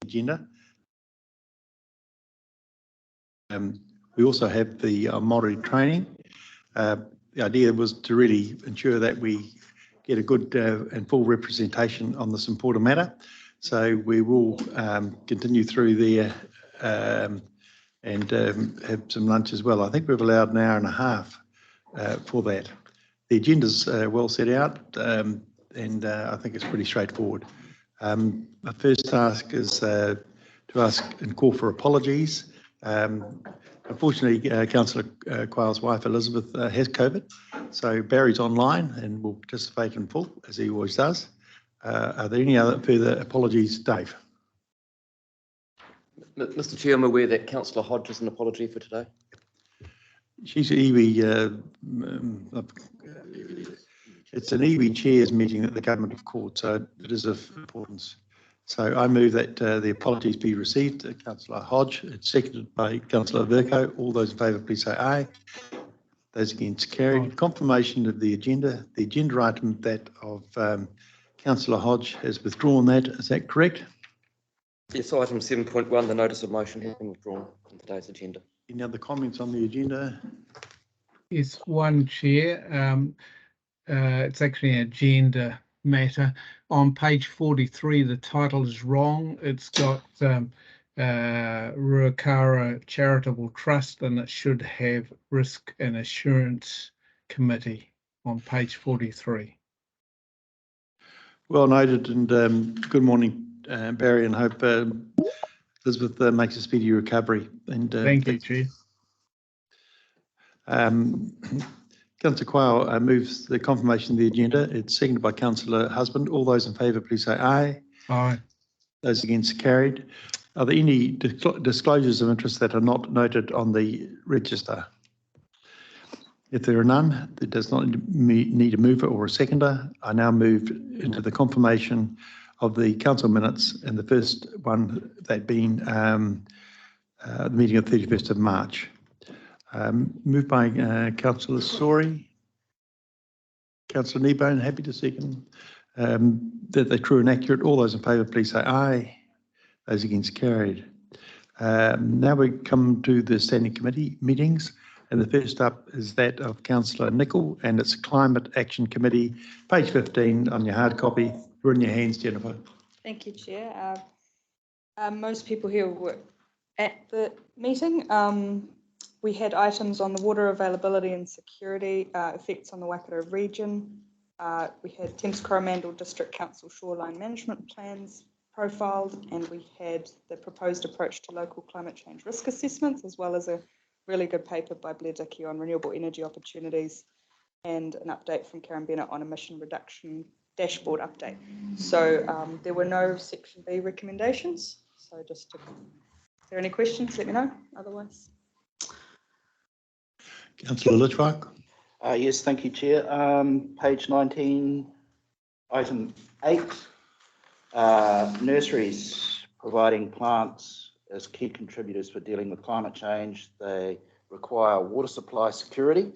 agenda. We also have the Maori training. The idea was to really ensure that we get a good and full representation on this important matter. So we will continue through there and have some lunch as well. I think we've allowed an hour and a half for that. The agenda's well set out and I think it's pretty straightforward. My first task is to ask and call for apologies. Unfortunately, Councillor Quayle's wife Elizabeth has COVID, so Barry's online and will participate in full as he always does. Are there any other further apologies, Dave? Mr. Chair, I'm aware that Councillor Hodge has an apology for today. She's an iwi. It's an iwi chairs meeting at the Government of Court, so it is of importance. So I move that the apologies be received. Councillor Hodge, it's seconded by Councillor Virco. All those in favour, please say aye. Those against, carried. Confirmation of the agenda. The agenda item that of Councillor Hodge has withdrawn that. Is that correct? Yes, item 7.1, the notice of motion has been withdrawn from today's agenda. Any other comments on the agenda? Yes, one, Chair. It's actually an agenda matter. On page 43, the title is wrong. It's got Raukawa Charitable Trust, and it should have Risk and Assurance Committee on page 43. Well noted, and good morning, Barry, and hope Elizabeth makes a speedy recovery. And thank you, Chair. Councillor Quayle moves the confirmation of the agenda. It's seconded by Councillor Husband. All those in favour, please say aye. Aye. Those against, carried. Are there any disclosures of interest that are not noted on the register? If there are none, there does not need a mover or a seconder. I now move into the confirmation of the council minutes, and the first one that being the meeting of 31st of March. Moved by Councillor Sori. Councillor Kneebone, happy to second. That they're true and accurate. All those in favour, please say aye. Those against, carried. Now we come to the standing committee meetings, and the first up is that of Councillor Nicol, and it's Climate Action Committee, page 15 on your hard copy. You're in your hands, Jennifer. Thank you, Chair. Most people here were at the meeting. We had items on the water availability and security, effects on the Waikato region. We had Thames Coromandel District Council shoreline management plans profiled, and we had the proposed approach to local climate change risk assessments, as well as a really good paper by Blair Dickey on renewable energy opportunities, and an update from Karen Bennett on emission reduction dashboard update. So there were no Section B recommendations. So just to, if there are any questions, let me know. Otherwise. Councillor Litchfield. Yes, thank you, Chair. Page 19, item 8, nurseries providing plants as key contributors for dealing with climate change. They require water supply security.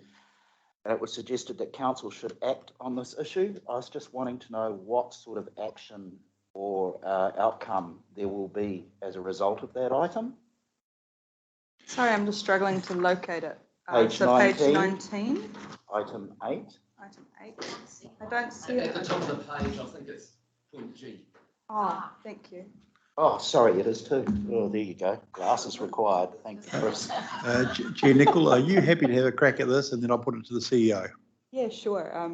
And it was suggested that council should act on this issue. I was just wanting to know what sort of action or outcome there will be as a result of that item. Sorry, I'm just struggling to locate it. Page so 19, page 19. Item 8. Item 8. I don't see it. At the top of the page, I think it's point G. Oh, thank you. Oh, sorry, it is too. Oh, there you go. Glasses required. Thank you, Chris. Chair Nicol, are you happy to have a crack at this, and then I'll put it to the CEO? Yeah, sure.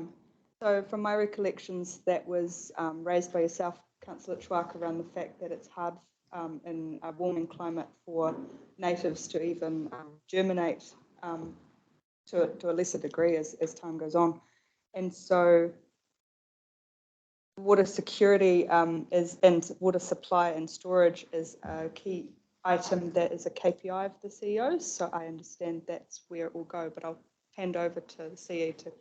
So from my recollections, that was raised by yourself, Councillor Chwaka, around the fact that it's hard in a warming climate for natives to even germinate to a lesser degree as time goes on. And so water security and water supply and storage is a key item that is a KPI of the CEOs. So I understand that's where it will go, but I'll hand over to the CEO to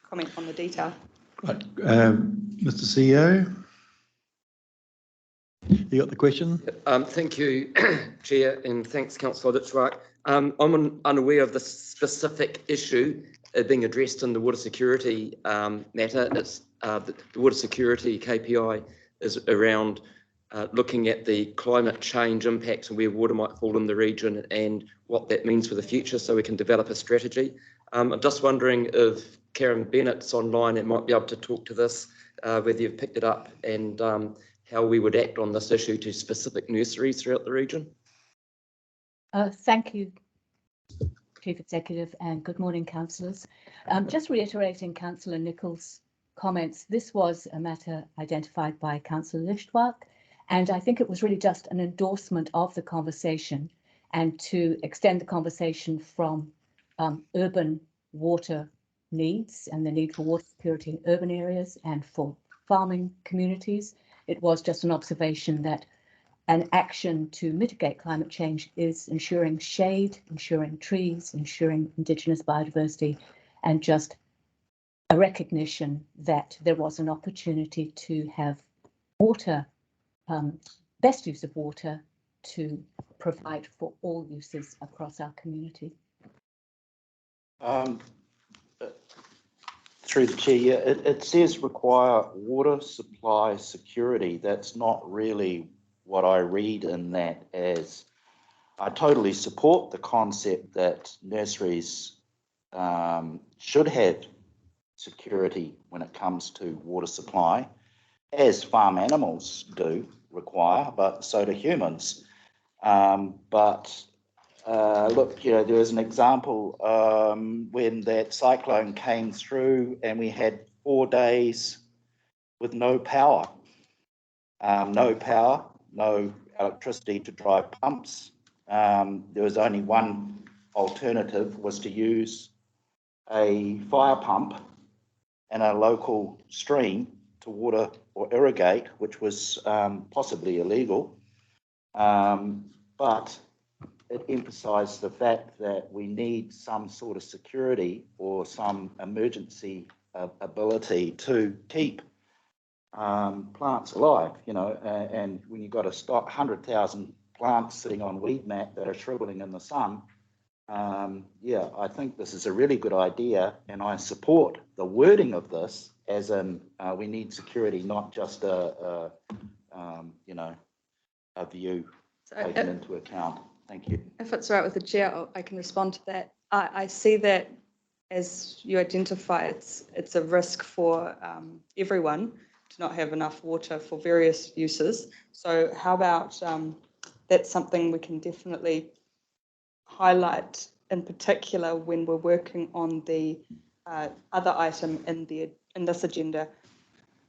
comment on the detail. Right. Mr. CEO, you got the question? Thank you, Chair, and thanks, Councillor Litchfield. I'm unaware of the specific issue being addressed in the water security matter. It's the water security KPI is around looking at the climate change impacts and where water might fall in the region and what that means for the future so we can develop a strategy. I'm just wondering if Karen Bennett's online and might be able to talk to this, whether you've picked it up and how we would act on this issue to specific nurseries throughout the region. Thank you, Chief Executive, and good morning, councillors. Just reiterating Councillor Nichols' comments, this was a matter identified by Councillor Lichtwark, and I think it was really just an endorsement of the conversation and to extend the conversation from urban water needs and the need for water security in urban areas and for farming communities. It was just an observation that an action to mitigate climate change is ensuring shade, ensuring trees, ensuring Indigenous biodiversity, and just a recognition that there was an opportunity to have water, best use of water to provide for all uses across our community. Through the chair, yeah, it says require water supply security. That's not really what I read in that as. I totally support the concept that nurseries should have security when it comes to water supply, as farm animals do require, but so do humans. Look, you know, there was an example when that cyclone came through and we had 4 days with no power. No electricity to drive pumps. There was only one alternative, was to use a fire pump and a local stream to water or irrigate, which was possibly illegal. But it emphasised the fact that we need some sort of security or some emergency ability to keep plants alive, you know, and when you've got a stock 100,000 plants sitting on weed mat that are shriveling in the sun, yeah, I think this is a really good idea, and I support the wording of this as in we need security, not just a you know, a view taken into account. Thank you. If it's all right with the chair, I can respond to that. I see that as you identify, it's a risk for everyone to not have enough water for various uses. So how about that's something we can definitely highlight in particular when we're working on the other item in this agenda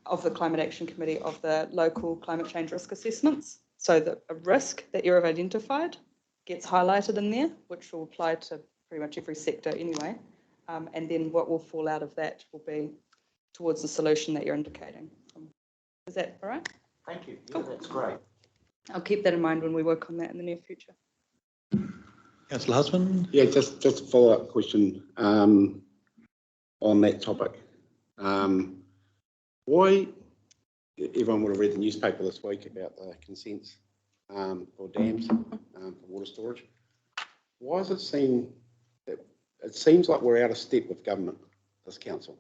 of the Climate Action Committee of the local climate change risk assessments. So that a risk that you've identified gets highlighted in there, which will apply to pretty much every sector anyway. And then what will fall out of that will be towards the solution that you're indicating. Is that all right? Thank you. Yeah, that's great. I'll keep that in mind when we work on that in the near future. Councillor Husband? Yeah, just a follow-up question on that topic. Why, everyone would have read the newspaper this week about the consents for dams for water storage. Why does it seem that it seems like we're out of step with government, this council?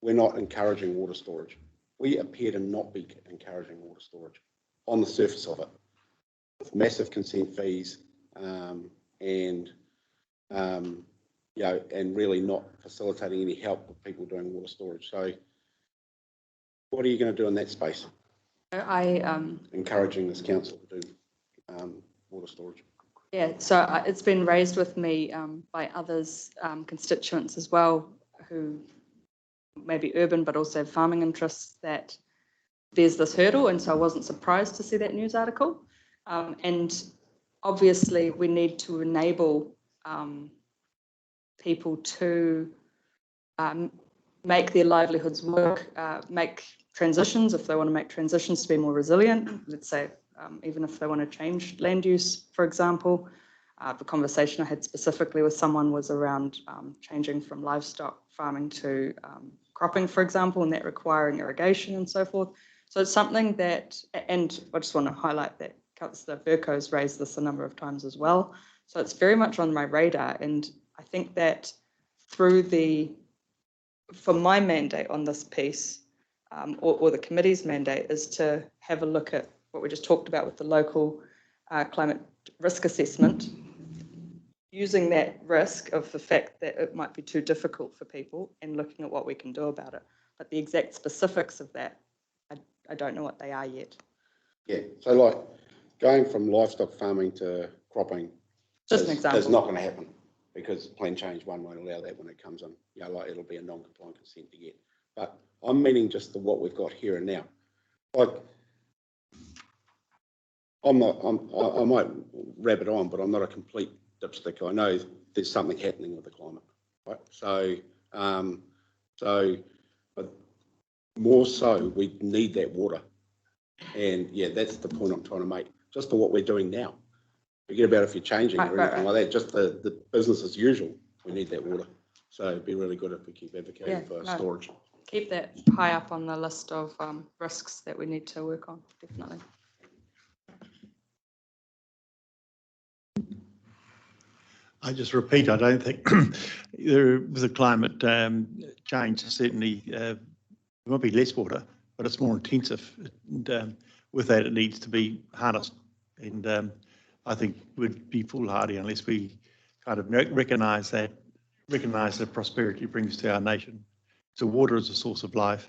We're not encouraging water storage. We appear to not be encouraging water storage on the surface of it, with massive consent fees and you know, and really not facilitating any help with people doing water storage. So, what are you going to do in that space? Encouraging this council to do water storage. Yeah, so it's been raised with me by others, constituents as well, who may be urban but also have farming interests, that there's this hurdle, and so I wasn't surprised to see that news article. And obviously we need to enable people to make their livelihoods work, make transitions if they want to make transitions to be more resilient, let's say, even if they want to change land use, for example. The conversation I had specifically with someone was around changing from livestock farming to cropping, for example, and that requiring irrigation and so forth. So it's something that, and I just want to highlight that Councillor Vercoe's raised this a number of times as well. So it's very much on my radar, and I think that through for my mandate on this piece, or the committee's mandate is to have a look at what we just talked about with the local climate risk assessment, using that risk of the fact that it might be too difficult for people and looking at what we can do about it. But the exact specifics of that, I don't know what they are yet. Yeah, so like going from livestock farming to cropping Just an example. is not going to happen because plan change one won't allow that when it comes in. You know, like it'll be a non-compliant consent to get. But I'm meaning just what we've got here and now. Like I might rabbit on, but I'm not a complete dipstick. I know there's something happening with the climate, right? But more so, we need that water. And yeah, that's the point I'm trying to make. Just for what we're doing now. Forget about if you're changing or anything like that. Just the business as usual. We need that water. So it'd be really good if we keep advocating for storage. Keep that high up on the list of risks that we need to work on, definitely. I just repeat, I don't think with the climate change, certainly there might be less water, but it's more intensive. And with that, it needs to be harnessed. And I think we'd be foolhardy unless we kind of recognise the prosperity it brings to our nation. So water is a source of life.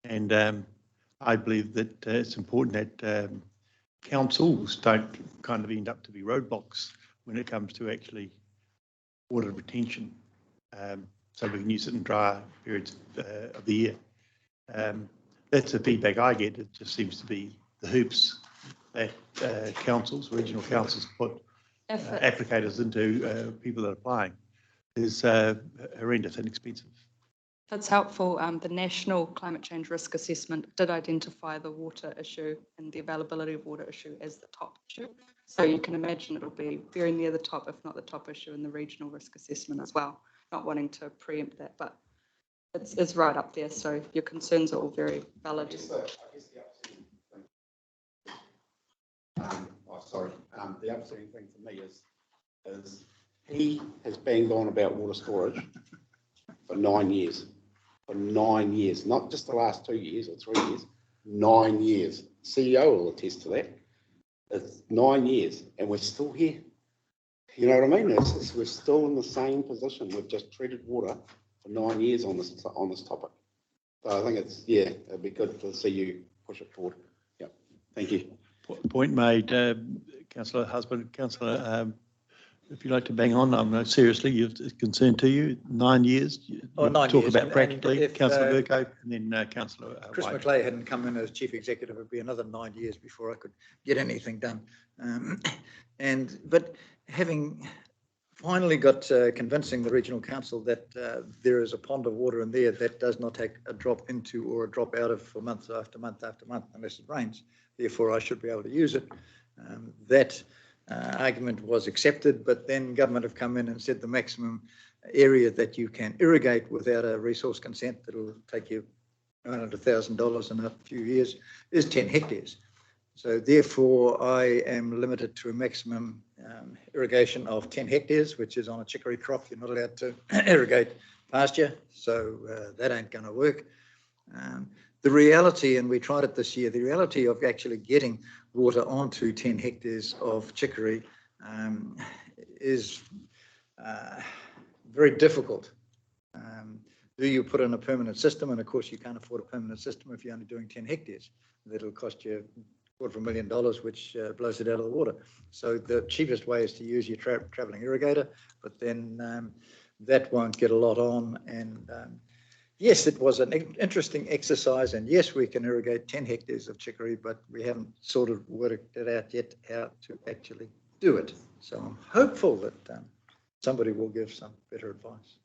And I believe that it's important that councils don't kind of end up to be roadblocks when it comes to actually water retention, so we can use it in drier periods of the year. That's the feedback I get. It just seems to be the hoops that regional councils put applicators into people that are applying is horrendous and expensive. That's helpful. The National Climate Change Risk Assessment did identify the water issue and the availability of water issue as the top issue. So you can imagine it'll be very near the top, if not the top issue in the regional risk assessment as well. Not wanting to preempt that, but it's right up there. So your concerns are all very valid. The upsetting thing for me is he has banged on about water storage for 9 years. For 9 years, not just the last 2 years or 3 years, 9 years. CEO will attest to that. It's 9 years and we're still here. You know what I mean? We're still in the same position. We've just treated water for 9 years on this topic. So I think it'd be good to see you push it forward. Yeah, thank you. Point made, Councillor Husband. Councillor, if you'd like to bang on, seriously, it's a concern to you. 9 years. Talk years. about practically, Councillor Vercoe, and then Councillor Chris White. McLeay hadn't come in as chief executive, it would be another 9 years before I could get anything done. But having finally got convincing the regional council that there is a pond of water in there that does not take a drop into or a drop out of for month after month after month unless it rains, therefore I should be able to use it. That argument was accepted, but then government have come in and said the maximum area that you can irrigate without a resource consent that will take you $900,000 in a few years is 10 hectares. So therefore I am limited to a maximum irrigation of 10 hectares, which is on a chicory crop. You're not allowed to irrigate pasture, so that ain't going to work. The reality, and we tried it this year, the reality of actually getting water onto 10 hectares of chicory is very difficult. Do you put in a permanent system? And of course you can't afford a permanent system if you're only doing 10 hectares. That'll cost you $250,000, which blows it out of the water. So the cheapest way is to use your travelling irrigator, but then that won't get a lot on. And yes, it was an interesting exercise, and yes, we can irrigate 10 hectares of chicory, but we haven't sort of worked it out yet how to actually do it. So I'm hopeful that somebody will give some better advice.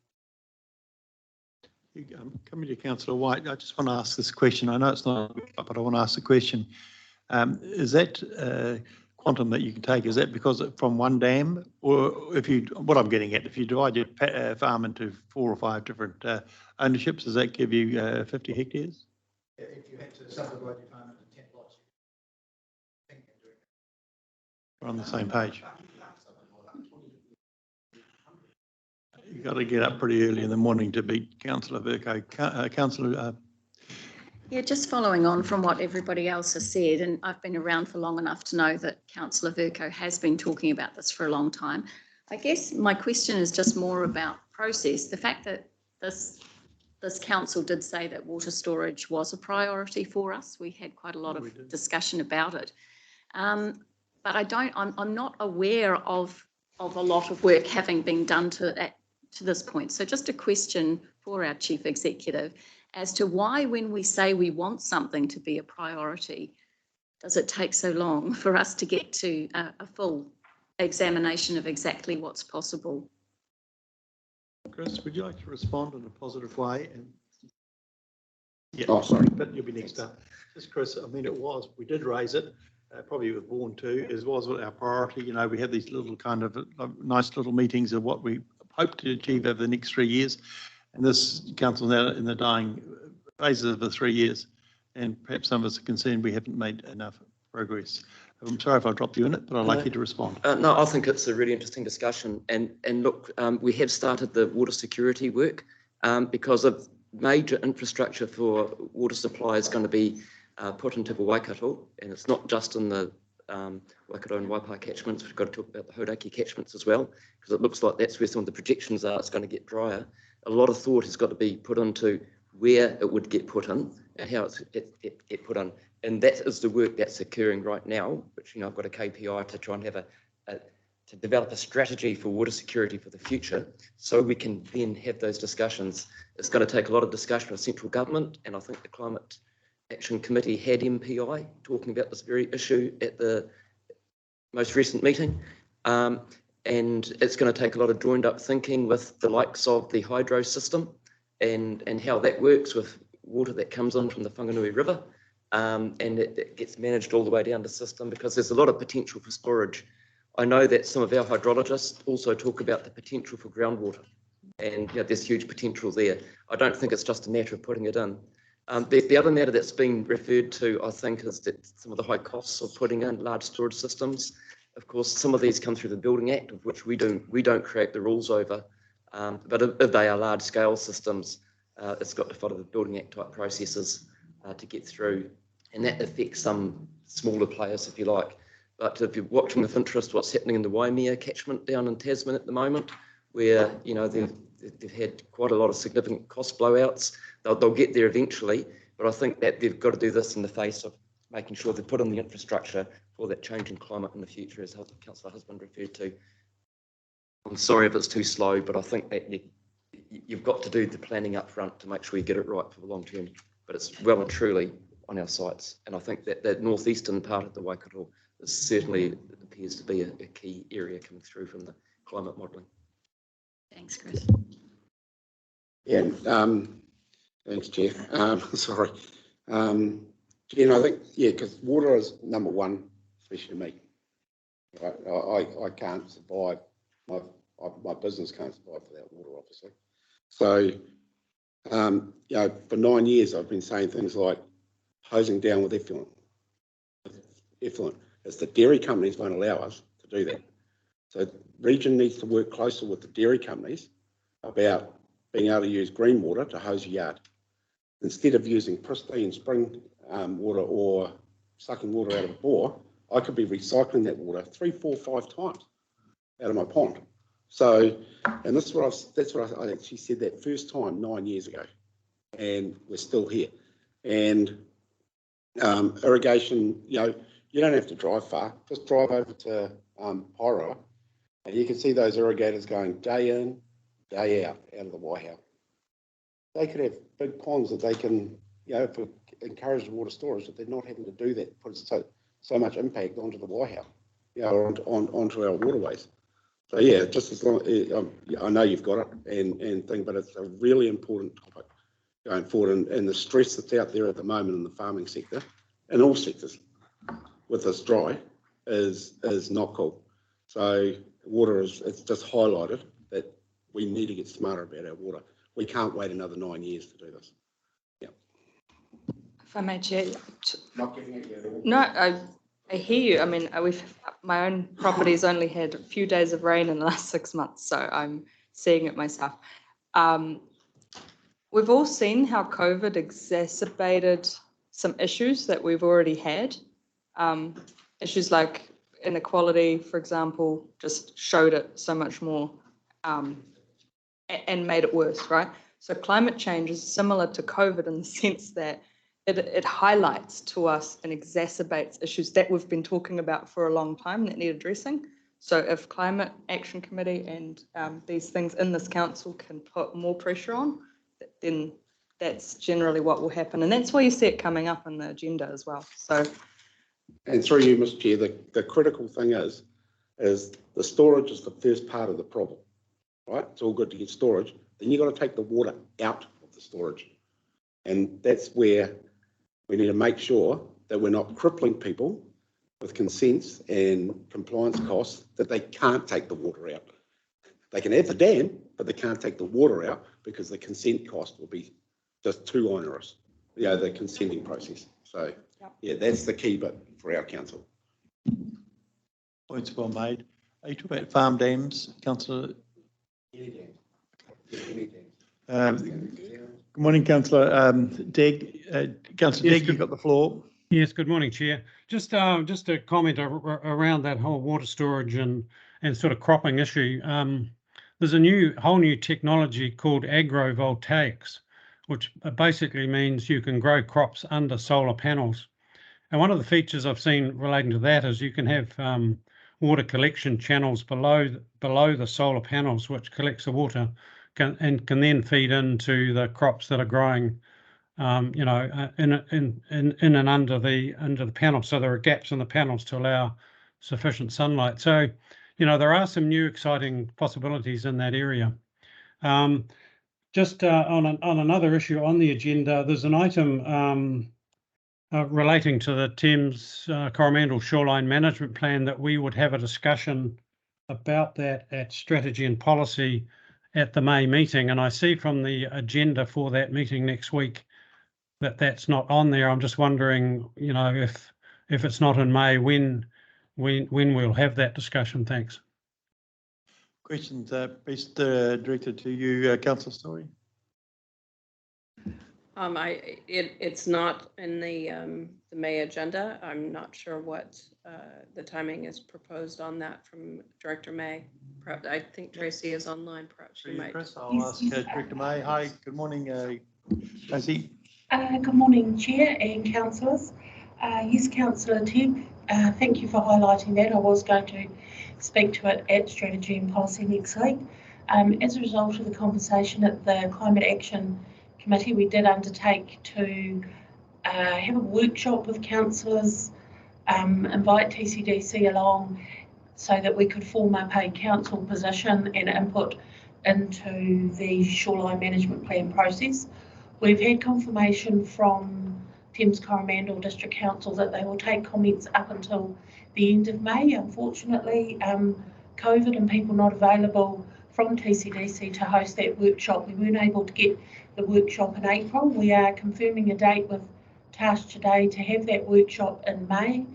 Coming to Councillor White, I just want to ask this question. I know it's not, but I want to ask the question. Is that quantum that you can take, is that because from one dam, or if you, what I'm getting at, if you divide your farm into 4 or 5 different ownerships, does that give you 50 hectares? If you had to subdivide your farm into 10 lots. We're on the same page. You've got to get up pretty early in the morning to beat Councillor Vercoe. Councillor Yeah, just following on from what everybody else has said, and I've been around for long enough to know that Councillor Virko has been talking about this for a long time. I guess my question is just more about process. The fact that this council did say that water storage was a priority for us. We had quite a lot of discussion about it. But I'm not aware of a lot of work having been done to this point. So just a question for our Chief Executive as to why, when we say we want something to be a priority, does it take so long for us to get to a full examination of exactly what's possible? Chris, would you like to respond in a positive way? And yeah, Oh, sorry. but you'll be next up. Just Chris, I mean, we did raise it, probably with Vaughan too, as was our priority. You know, we had these little kind of nice little meetings of what we hope to achieve over the next 3 years. And this council now in the dying phases of the 3 years. And perhaps some of us are concerned we haven't made enough progress. I'm sorry if I dropped you in it, but I'd like you to respond. No, I think it's a really interesting discussion. And look, we have started the water security work because of major infrastructure for water supply is going to be put into the Waikato. And it's not just in the Waikato and Waipa catchments. We've got to talk about the Hodge catchments as well, because it looks like that's where some of the projections are. It's going to get drier. A lot of thought has got to be put into where it would get put in and how it get put in. And that is the work that's occurring right now, which, you know, I've got a KPI to try and have to develop a strategy for water security for the future, so we can then have those discussions. It's going to take a lot of discussion with central government, and I think the Climate Action Committee had MPI talking about this very issue at the most recent meeting. And it's going to take a lot of joined up thinking with the likes of the hydro system and how that works with water that comes in from the Whanganui River. And it gets managed all the way down the system, because there's a lot of potential for storage. I know that some of our hydrologists also talk about the potential for groundwater, and you know, there's huge potential there. I don't think it's just a matter of putting it in. The other matter that's been referred to, I think, is that some of the high costs of putting in large storage systems. Of course, some of these come through the Building Act, of which we don't create the rules over. But if they are large scale systems, it's got to follow the Building Act type processes to get through, and that affects some smaller players, if you like. But if you're watching with interest what's happening in the Waimea catchment down in Tasman at the moment, where, you know, they've had quite a lot of significant cost blowouts. They'll get there eventually, but I think that they've got to do this in the face of making sure they put in the infrastructure for that changing climate in the future, as Councillor Husband referred to. I'm sorry if it's too slow, but I think that you've got to do the planning up front to make sure you get it right for the long term. But it's well and truly on our sites. And I think that the northeastern part of the Waikato certainly appears to be a key area coming through from the climate modelling. Thanks, Chris. Yeah, thanks, Chair. Sorry. You know, I think, yeah, because water is number one, especially to me. Right? I can't survive. My business can't survive without water, obviously. So, you know, for 9 years, I've been saying things like hosing down with effluent. It's the dairy companies won't allow us to do that. So the region needs to work closer with the dairy companies about being able to use green water to hose your yard. Instead of using pristine spring water or sucking water out of a bore, I could be recycling that water 3, 4, 5 times out of my pond. So, and that's what I actually said that first time 9 years ago, and we're still here. And irrigation, you know, you don't have to drive far. Just drive over to Pyroa, and you can see those irrigators going day in, day out of the Waihau. They could have big ponds that they can, you know, for encourage water storage, that they're not having to do that, put so much impact onto the Waihau, you know, onto our waterways. So yeah, just as long, I know you've got it and thing, but it's a really important topic going forward, and the stress that's out there at the moment in the farming sector, in all sectors, with this dry, is not cool. So water it's just highlighted that we need to get smarter about our water. We can't wait another 9 years to do this. Yeah. If I may, Chair. Not giving it you. No, I hear you. I mean, my own property's only had a few days of rain in the last 6 months, so I'm seeing it myself. we've all seen how COVID exacerbated some issues that we've already had. Issues like inequality, for example, just showed it so much more and made it worse, right? So climate change is similar to COVID in the sense that it highlights to us and exacerbates issues that we've been talking about for a long time that need addressing. So if Climate Action Committee and these things in this council can put more pressure on, then that's generally what will happen. And that's why you see it coming up in the agenda as well. So, and through you, Mr. Chair, the critical thing is the storage is the first part of the problem, right? It's all good to get storage. Then you've got to take the water out of the storage. And that's where we need to make sure that we're not crippling people with consents and compliance costs that they can't take the water out. They can have the dam, but they can't take the water out because the consent cost will be just too onerous, the consenting process. So, yeah, that's the key bit for our council. Points well made. Are you talking about farm dams, Councillor? Any Good morning, Councillor Degg. Councillor Degg, you've got the floor. Yes, good morning, Chair. Just a comment around that whole water storage and sort of cropping issue. There's a whole new technology called agrovoltaics, which basically means you can grow crops under solar panels. And one of the features I've seen relating to that is you can have water collection channels below the solar panels, which collects the water and can then feed into the crops that are growing, in and under the panel. So there are gaps in the panels to allow sufficient sunlight. So, there are some new exciting possibilities in that area. Just on another issue on the agenda, there's an item relating to the Thames Coromandel Shoreline Management Plan that we would have a discussion about that at Strategy and Policy at the May meeting. And I see from the agenda for that meeting next week that that's not on there. I'm just wondering, if it's not in May, when we'll have that discussion. Thanks. Questions best directed to you, Councillor Story. It's not in the May agenda. I'm not sure what the timing is proposed on that from Director May. I think Tracy is online. Perhaps she might. Chris, I'll ask Director May. Hi, good morning, Tracy. Good morning, Chair and councillors. Yes, Councillor Tibb, thank you for highlighting that. I was going to speak to it at Strategy and Policy next week. As a result of the conversation at the Climate Action Committee, we did undertake to have a workshop with councillors, invite TCDC along so that we could form up a council position and input into the shoreline management plan process. We've had confirmation from Thames Coromandel District Council that they will take comments up until the end of May. Unfortunately, COVID and people not available from TCDC to host that workshop, we weren't able to get the workshop in April. We are confirming a date with Task today to have that workshop in May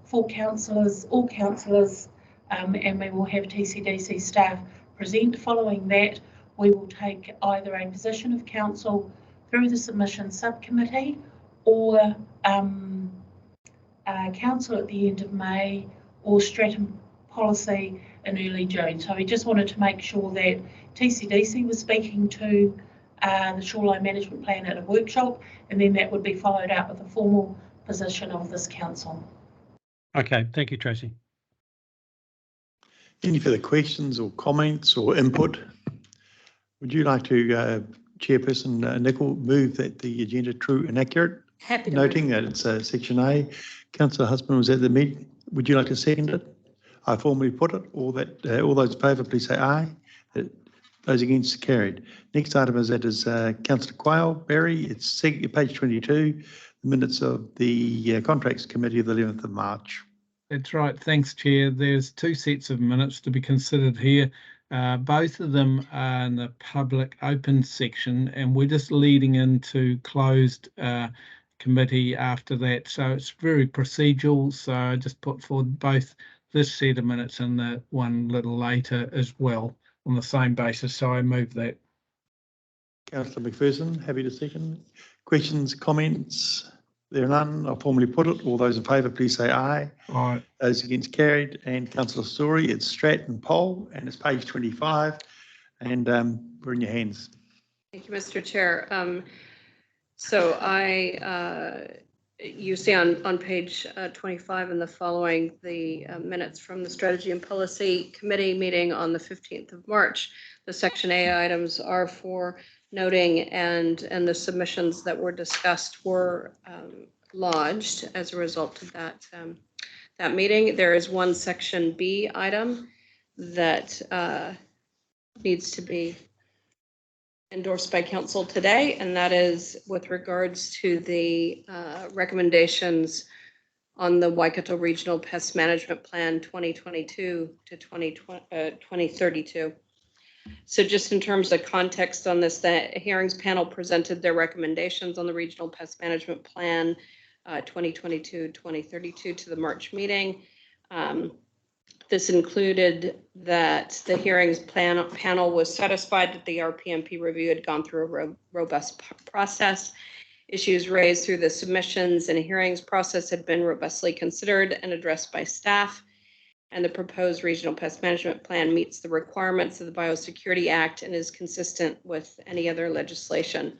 for councillors, all councillors, and we will have TCDC staff present. Following that, we will take either a position of council through the submission subcommittee or council at the end of May or Strategy Policy in early June. So we just wanted to make sure that TCDC was speaking to the shoreline management plan at a workshop, and then that would be followed up with a formal position of this council. Okay, thank you, Tracy. Any further questions or comments or input? Would you like to, Chairperson Nicol, move that the agenda true and accurate? Happy to. Noting that it's Section A. Councillor Husband was at the meeting. Would you like to second it? I formally put it. All those in favour, please say aye. Those against, carried. Next item is Councillor Quayle Barry. It's page 22, the minutes of the Contracts Committee of the 11th of March. That's right. Thanks, Chair. There's two sets of minutes to be considered here. Both of them are in the public open section, and we're just leading into closed committee after that. So it's very procedural. So I just put forward both this set of minutes and the one a little later as well on the same basis. So I move that. Councillor McPherson, happy to second. Questions, comments? There are none. I'll formally put it. All those in favour, please say aye. Aye. Those against, carried. And Councillor Story, it's Stratton poll, and it's page 25. And we're in your hands. Thank you, Mr. Chair. So you see on page 25 and the following, the minutes from the Strategy and Policy Committee meeting on the 15th of March. The Section A items are for noting, and the submissions that were discussed were lodged as a result of that meeting. There is one Section B item that needs to be endorsed by council today, and that is with regards to the recommendations on the Waikato Regional Pest Management Plan 2022 to 2032. So just in terms of context on this, the hearings panel presented their recommendations on the Regional Pest Management Plan 2022-2032 to the March meeting. This included that the hearings panel was satisfied that the RPMP review had gone through a robust process. Issues raised through the submissions and hearings process had been robustly considered and addressed by staff, and the proposed Regional Pest Management Plan meets the requirements of the Biosecurity Act and is consistent with any other legislation.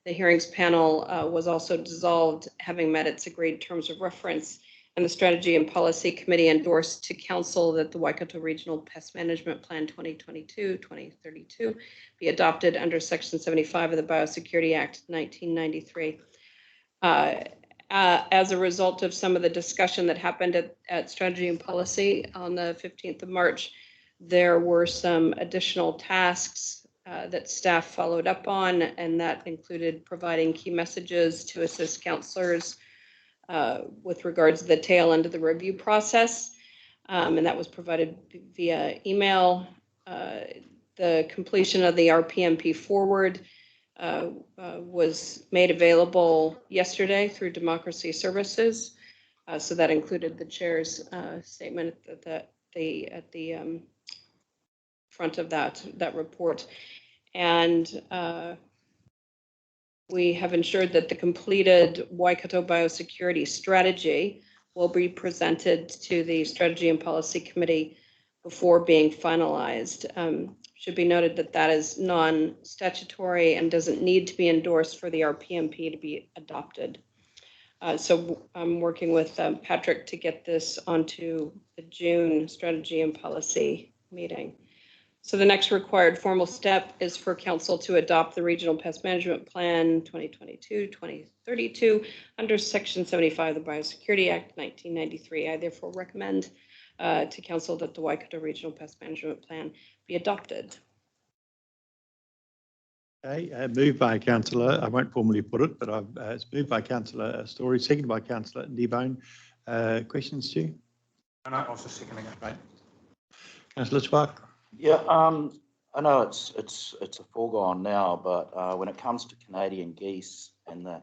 The hearings panel was also dissolved, having met its agreed terms of reference, and the Strategy and Policy Committee endorsed to Council that the Waikato Regional Pest Management Plan 2022-2032 be adopted under Section 75 of the Biosecurity Act 1993. As a result of some of the discussion that happened at Strategy and Policy on the 15th of March, there were some additional tasks that staff followed up on, and that included providing key messages to assist councillors with regards to the tail end of the review process, and that was provided via email. The completion of the RPMP forward was made available yesterday through Democracy Services. So that included the chair's statement at the front of that report. And we have ensured that the completed Waikato Biosecurity Strategy will be presented to the Strategy and Policy Committee before being finalized. Should be noted that that is non-statutory and doesn't need to be endorsed for the RPMP to be adopted. So I'm working with Patrick to get this onto the June Strategy and Policy meeting. So the next required formal step is for council to adopt the Regional Pest Management Plan 2022-2032 under Section 75 of the Biosecurity Act 1993. I therefore recommend to council that the Waikato Regional Pest Management Plan be adopted. Okay, moved by Councillor, I won't formally put it, but it's moved by Councillor Story, seconded by Councillor Kneebone. Questions to you? No, I was just seconding it. Right. Councillor Spark. Yeah, I know it's a foregone now, but when it comes to Canadian geese and the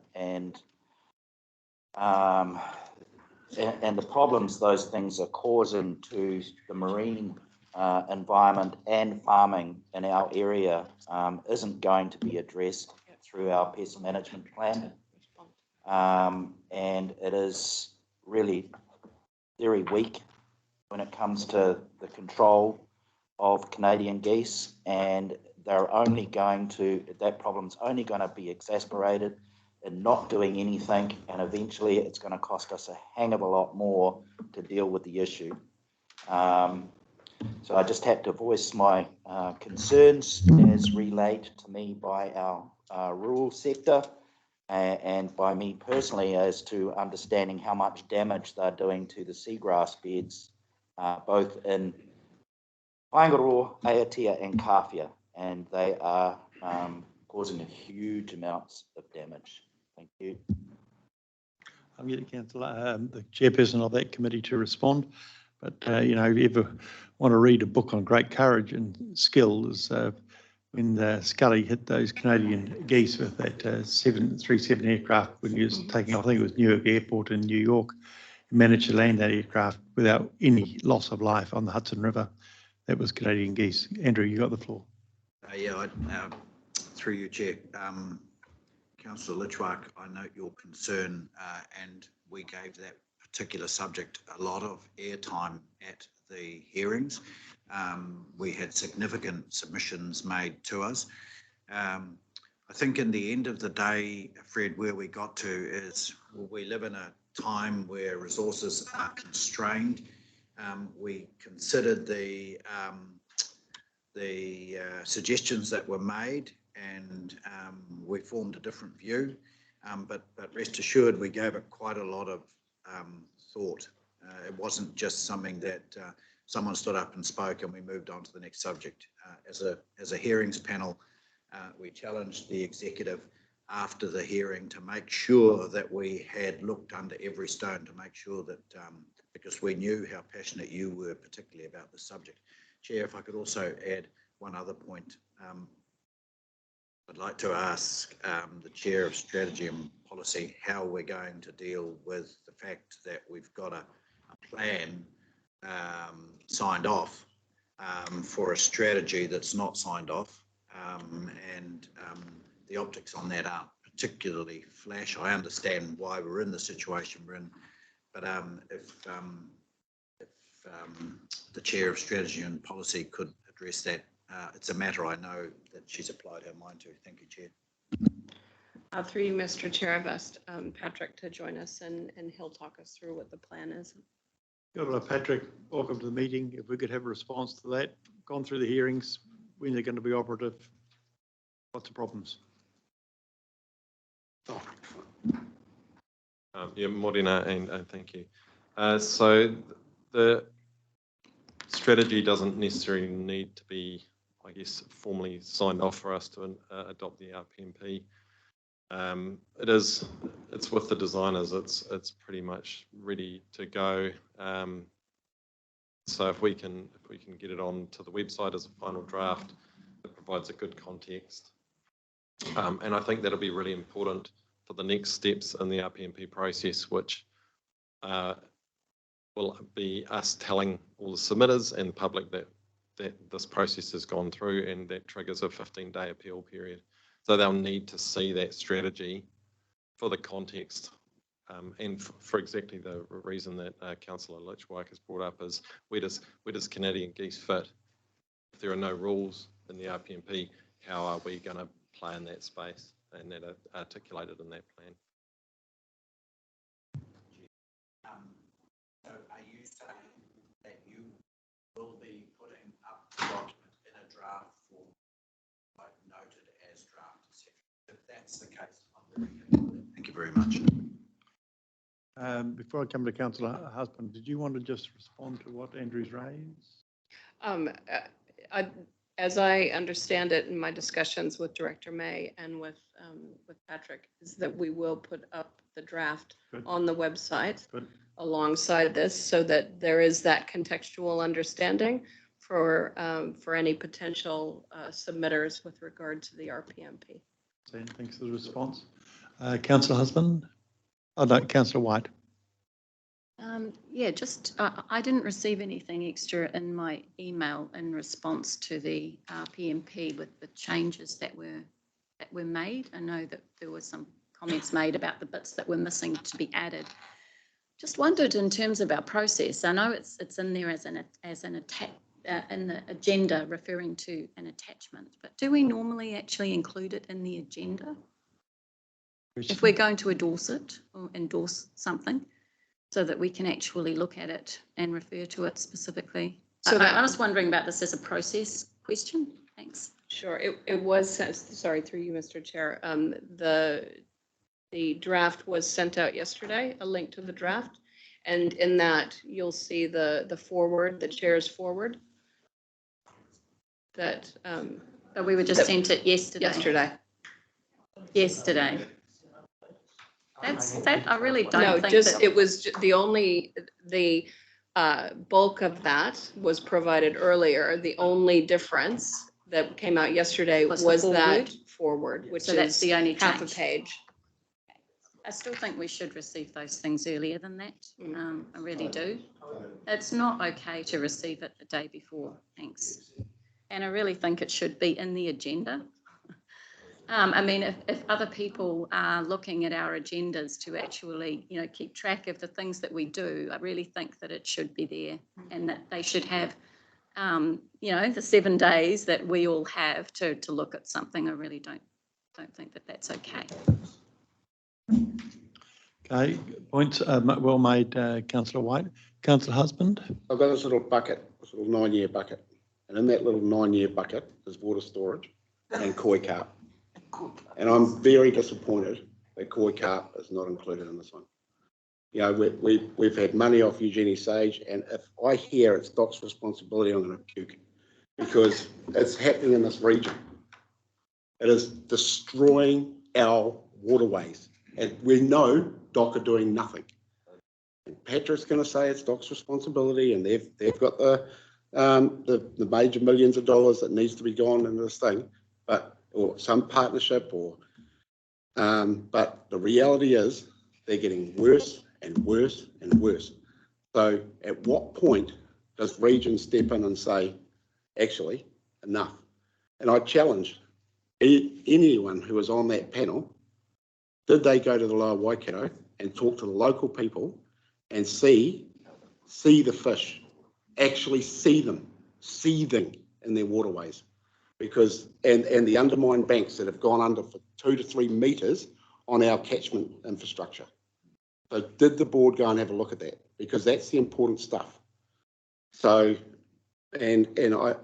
problems those things are causing to the marine environment and farming in our area isn't going to be addressed through our pest management plan, and it is really very weak when it comes to the control of Canadian geese, and they're only going to, that problem's only going to be exacerbated in not doing anything, and eventually it's going to cost us a hang of a lot more to deal with the issue. So I just had to voice my concerns as relayed to me by our rural sector and by me personally as to understanding how much damage they're doing to the seagrass beds, both in Waingaroa, Aotea and Kawhia, and they are causing a huge amounts of damage. Thank you. I'm getting Councillor, the chairperson of that committee to respond. But, you know, if you ever want to read a book on great courage and skill, is when Scully hit those Canadian geese with that 737 aircraft when he was taking, I think it was Newark Airport in New York, he managed to land that aircraft without any loss of life on the Hudson River. That was Canadian geese. Andrew, you got the floor. Yeah, Through you, Chair. Councillor Litchwark, I note your concern, and we gave that particular subject a lot of airtime at the hearings. We had significant submissions made to us. I think in the end of the day, Fred, where we got to is we live in a time where resources are constrained. We considered the suggestions that were made, and we formed a different view. But rest assured, we gave it quite a lot of thought. It wasn't just something that someone stood up and spoke and we moved on to the next subject. As a hearings panel, we challenged the executive after the hearing to make sure that we had looked under every stone to make sure that, because we knew how passionate you were particularly about the subject. Chair, if I could also add one other point. I'd like to ask the Chair of Strategy and Policy how we're going to deal with the fact that we've got a plan signed off for a strategy that's not signed off, and the optics on that aren't particularly flash. I understand why we're in the situation we're in, but if the Chair of Strategy and Policy could address that. It's a matter I know that she's applied her mind to. Thank you, Chair. Through you, Mr. Chair, I've asked Patrick to join us and he'll talk us through what the plan is. Good. Patrick, welcome to the meeting. If we could have a response to that, gone through the hearings, when they're going to be operative, lots of problems. Yeah, Morena, and thank you. So the strategy doesn't necessarily need to be, I guess, formally signed off for us to adopt the RPMP. It's with the designers. It's pretty much ready to go. So if we can get it on to the website as a final draft, it provides a good context. And I think that'll be really important for the next steps in the RPMP process, which will be us telling all the submitters and the public that this process has gone through, and that triggers a 15-day appeal period. So they'll need to see that strategy for the context. And for exactly the reason that Councillor Litchwark has brought up is where does Canadian geese fit? If there are no rules in the RPMP, how are we going to play in that space? And that are articulated in that plan. So are you saying that you will be putting up the document in a draft form, like noted as draft, etc.? If that's the case, I'm very happy with it. Thank you very much. Before I come to Councillor Husband, did you want to just respond to what Andrew's raised? As I understand it in my discussions with Director May and with Patrick, is that we will put up the draft on the website alongside this, so that there is that contextual understanding for any potential submitters with regard to the RPMP. Thanks for the response. Councillor Husband? Oh no, Councillor White. Yeah, just I didn't receive anything extra in my email in response to the RPMP with the changes that were made. I know that there were some comments made about the bits that were missing to be added. Just wondered in terms of our process. I know it's in there as an in the agenda referring to an attachment, but do we normally actually include it in the agenda if we're going to endorse it or endorse something, so that we can actually look at it and refer to it specifically? So I was wondering about this as a process question. Thanks. Sure. It was, sorry, through you, Mr. Chair. The draft was sent out yesterday, a link to the draft. And in that, you'll see the forward, the chair's forward. That but we were just sent it yesterday. Yesterday. That I really don't think just it was the bulk of that was provided earlier. The only difference that came out yesterday was that forward, which is that's the only half change. a page. I still think we should receive those things earlier than that. I really do. It's not okay to receive it the day before. Thanks. And I really think it should be in the agenda. I mean, if other people are looking at our agendas to actually, keep track of the things that we do, I really think that it should be there, and that they should have, the 7 days that we all have to look at something. I really don't think that that's okay. Okay, points well made, Councillor White. Councillor Husband. I've got this little bucket, this little 9-year bucket, and in that little 9-year bucket is water storage and koi carp. And I'm very disappointed that koi carp is not included in this one. We've had money off Eugenie Sage, and if I hear it's DOC's responsibility, I'm going to puke, because it's happening in this region. It is destroying our waterways, and we know DOC are doing nothing. And Patrick's going to say it's DOC's responsibility, and they've got the major millions of dollars that needs to be gone into this thing, or some partnership, but the reality is they're getting worse and worse and worse. So at what point does region step in and say, actually, enough? And I challenge anyone who was on that panel, did they go to the Lower Waikato and talk to the local people and see the fish, actually see them seething in their waterways? Because, and the undermined banks that have gone under for 2 to 3 metres on our catchment infrastructure. So did the board go and have a look at that? Because that's the important stuff. So, and I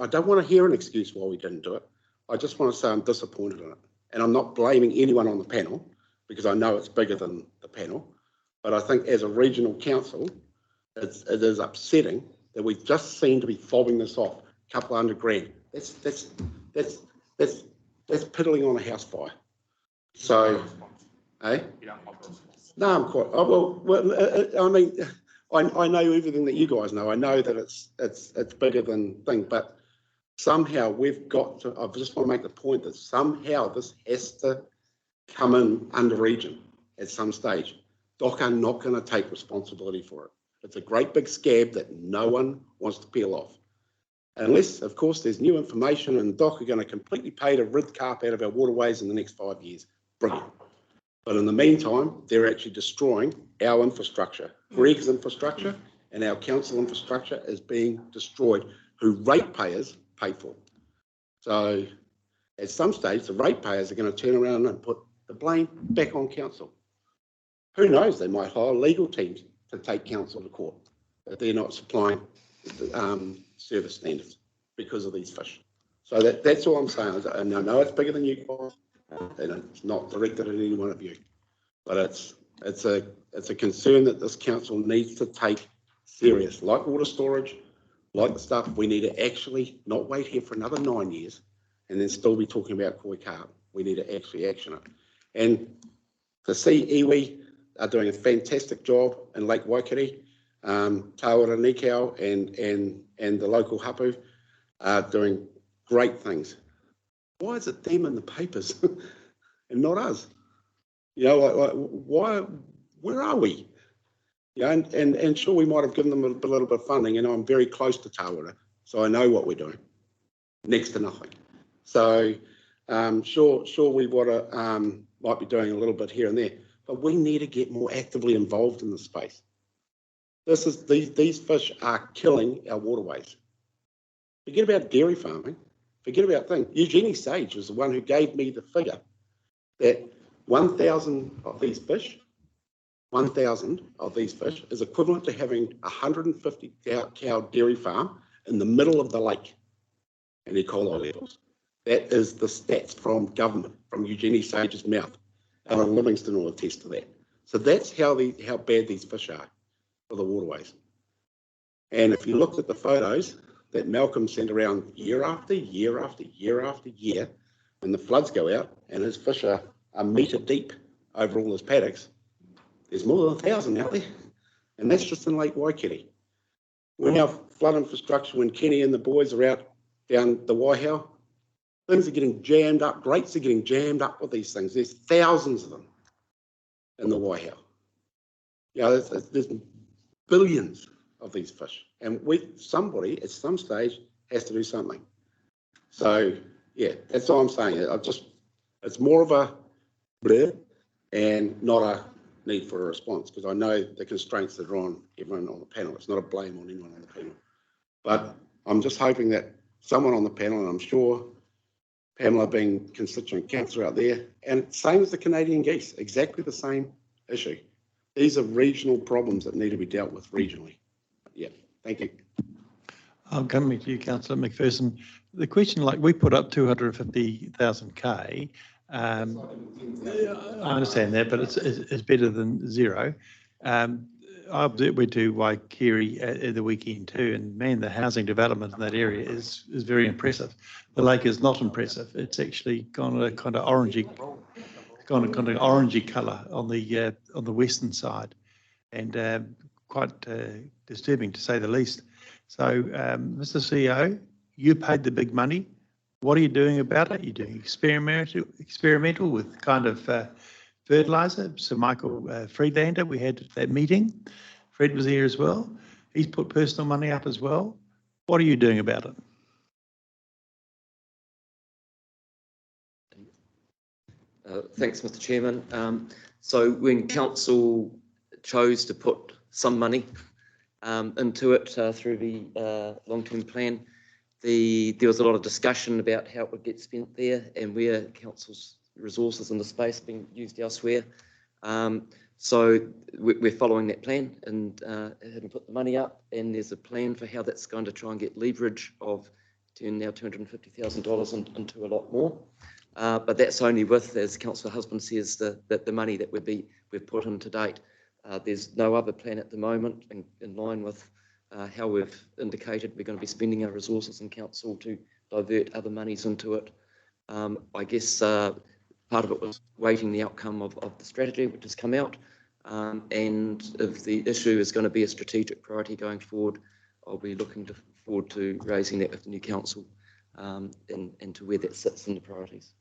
don't want to hear an excuse why we didn't do it. I just want to say I'm disappointed in it. And I'm not blaming anyone on the panel, because I know it's bigger than the panel. But I think as a regional council, it is upsetting that we just seem to be fobbing this off, a couple $100 grand. That's piddling on a house fire. So, no, I'm quite. I mean, I know everything that you guys know. I know that it's bigger than thing, but somehow we've got to. I just want to make the point that somehow this has to come in under region at some stage. DOC are not going to take responsibility for it. It's a great big scab that no one wants to peel off. Unless, of course, there's new information and DOC are going to completely pay to rid carp out of our waterways in the next 5 years. Brilliant. But in the meantime, they're actually destroying our infrastructure. Greg's infrastructure and our council infrastructure is being destroyed, who ratepayers pay for. So at some stage, the ratepayers are going to turn around and put the blame back on council. Who knows, they might hire legal teams to take council to court if they're not supplying service standards because of these fish. So that's all I'm saying. And I know it's bigger than you guys, and it's not directed at any one of you, but it's a concern that this council needs to take serious, like water storage, like the stuff. We need to actually not wait here for another 9 years and then still be talking about koi carp. We need to actually action it. And to see iwi are doing a fantastic job in Lake Waikare, Tūwharetoa and the local hapu are doing great things. Why is it them in the papers and not us? Why? Where are we? And sure, we might have given them a little bit of funding, and I'm very close to Tawara, so I know what we're doing. Next to nothing. So sure we might be doing a little bit here and there, but we need to get more actively involved in this space. These fish are killing our waterways. Forget about dairy farming. Forget about things. Eugenie Sage was the one who gave me the figure that 1,000 of these fish, 1,000 of these fish is equivalent to having 150 cow dairy farm in the middle of the lake in E. coli levels. That is the stats from government, from Eugenie Sage's mouth. Alan Livingston will attest to that. So that's how bad these fish are for the waterways. And if you look at the photos that Malcolm sent around year after year after year after year, when the floods go out and his fish are a metre deep over all his paddocks, there's more than 1,000 out there. And that's just in Lake Waikare. When our flood infrastructure, when Kenny and the boys are out down the Waihau, things are getting jammed up, grates are getting jammed up with these things. There's thousands of them in the Waihau. There's billions of these fish. And somebody at some stage has to do something. So, yeah, that's all I'm saying. It's more of a blur and not a need for a response, because I know the constraints that are on everyone on the panel. It's not a blame on anyone on the panel. But I'm just hoping that someone on the panel, and I'm sure Pamela being constituent councillor out there, and same as the Canadian geese, exactly the same issue. These are regional problems that need to be dealt with regionally. Yeah, thank you. I'm coming to you, Councillor McPherson. The question, like we put up 250,000 K. I understand that, but it's better than zero. We do Waikiri at the weekend too, and man, the housing development in that area is very impressive. The lake is not impressive. It's actually gone a kind of orangey, kind of orangey colour on the western side, and quite disturbing to say the least. So, Mr. CEO, you paid the big money. What are you doing about it? You're doing experimental with kind of fertiliser. Sir Michael Friedlander, we had that meeting. Fred was there as well. He's put personal money up as well. What are you doing about it? Thanks, Mr. Chairman. So when council chose to put some money into it through the long-term plan, there was a lot of discussion about how it would get spent there and where council's resources in the space being used elsewhere. So we're following that plan and having put the money up, and there's a plan for how that's going to try and get leverage of now $250,000 into a lot more. But that's only with, as Councillor Husband says, the money that we've put in to date. There's no other plan at the moment in line with how we've indicated we're going to be spending our resources in council to divert other monies into it. I guess part of it was waiting the outcome of the strategy which has come out, and if the issue is going to be a strategic priority going forward, I'll be looking forward to raising that with the new council and to where that sits in the priorities.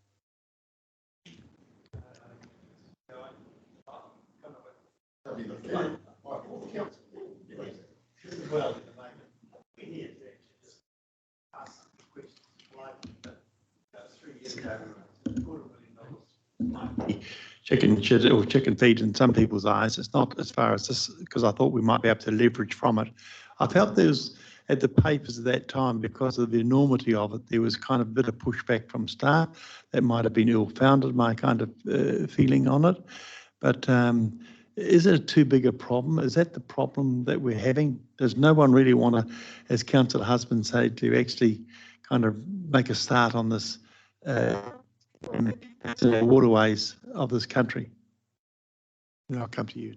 Chicken shit or chicken feed in some people's eyes. It's not as far as this, because I thought we might be able to leverage from it. I felt there was, at the papers at that time, because of the enormity of it, there was kind of a bit of pushback from staff. That might have been ill-founded, my kind of feeling on it. But is it too big a problem? Is that the problem that we're having? Does no one really want to, as Councillor Husband said, to actually kind of make a start on this waterways of this country? And I'll come to you.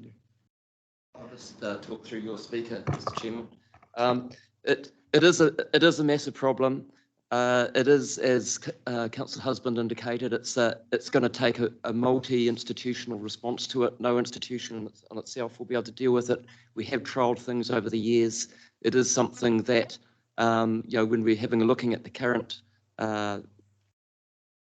I'll just talk through your speaker, Mr. Chairman. It is a massive problem. It is, as Councillor Husband indicated, it's going to take a multi-institutional response to it. No institution on itself will be able to deal with it. We have trialled things over the years. It is something that, when we're looking at the current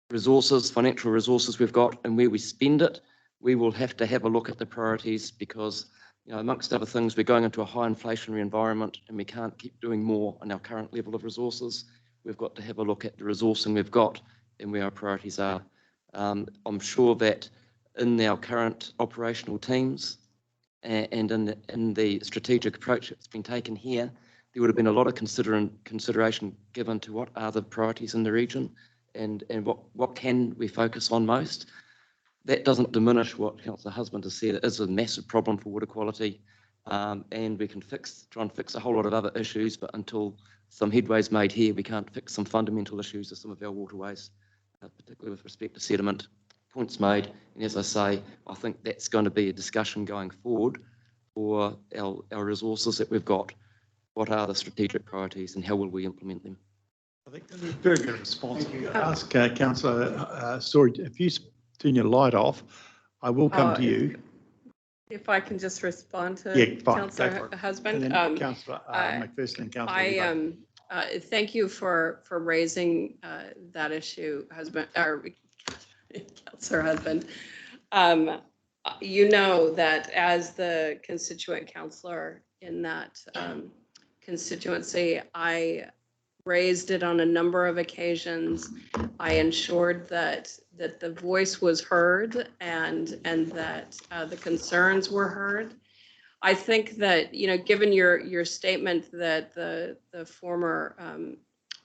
resources, financial resources we've got and where we spend it, we will have to have a look at the priorities because, amongst other things, we're going into a high inflationary environment and we can't keep doing more on our current level of resources. We've got to have a look at the resourcing we've got and where our priorities are. I'm sure that in our current operational teams and in the strategic approach that's been taken here, there would have been a lot of consideration given to what are the priorities in the region and what can we focus on most. That doesn't diminish what Councillor Husband has said. It is a massive problem for water quality, and we can try and fix a whole lot of other issues, but until some headway's made here, we can't fix some fundamental issues of some of our waterways, particularly with respect to sediment. Points made, and as I say, I think that's going to be a discussion going forward for our resources that we've got. What are the strategic priorities and how will we implement them? I think that's a very good response. Ask Councillor Story, if you turn your light off, I will come to you. If I can just respond to Councillor Husband. Councillor McPherson and Councillor thank you for raising that issue, Councillor Husband. You know that as the constituent councillor in that constituency, I raised it on a number of occasions. I ensured that the voice was heard and that the concerns were heard. I think that, you know, given your statement that the former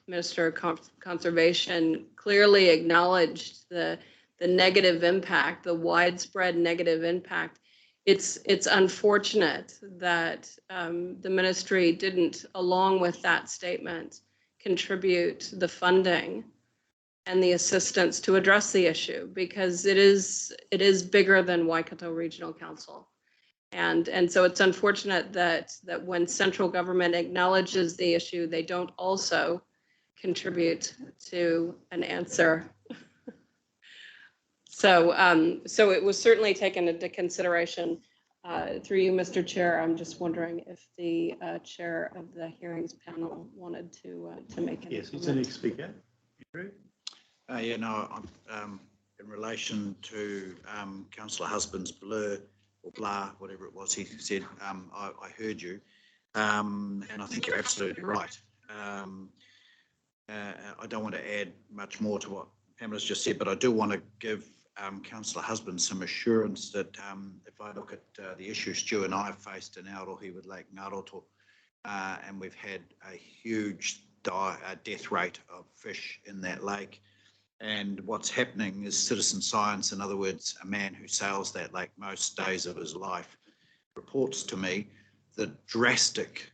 Minister of Conservation clearly acknowledged the negative impact, the widespread negative impact, it's unfortunate that the ministry didn't, along with that statement, contribute the funding and the assistance to address the issue, because it is bigger than Waikato Regional Council. And so it's unfortunate that when central government acknowledges the issue, they don't also contribute to an answer. So it was certainly taken into consideration. Through you, Mr. Chair, I'm just wondering if the chair of the hearings panel wanted to make any Yes, he's comment. the next speaker. Yeah, no, in relation to Councillor Husband's blur or blah, whatever it was he said, I heard you, and I think you're absolutely right. I don't want to add much more to what Pamela's just said, but I do want to give Councillor Husband some assurance that if I look at the issue Stu and I have faced in Aotearoa with Lake Ngaroto, and we've had a huge death rate of fish in that lake. And what's happening is citizen science, in other words, a man who sails that lake most days of his life, reports to me the drastic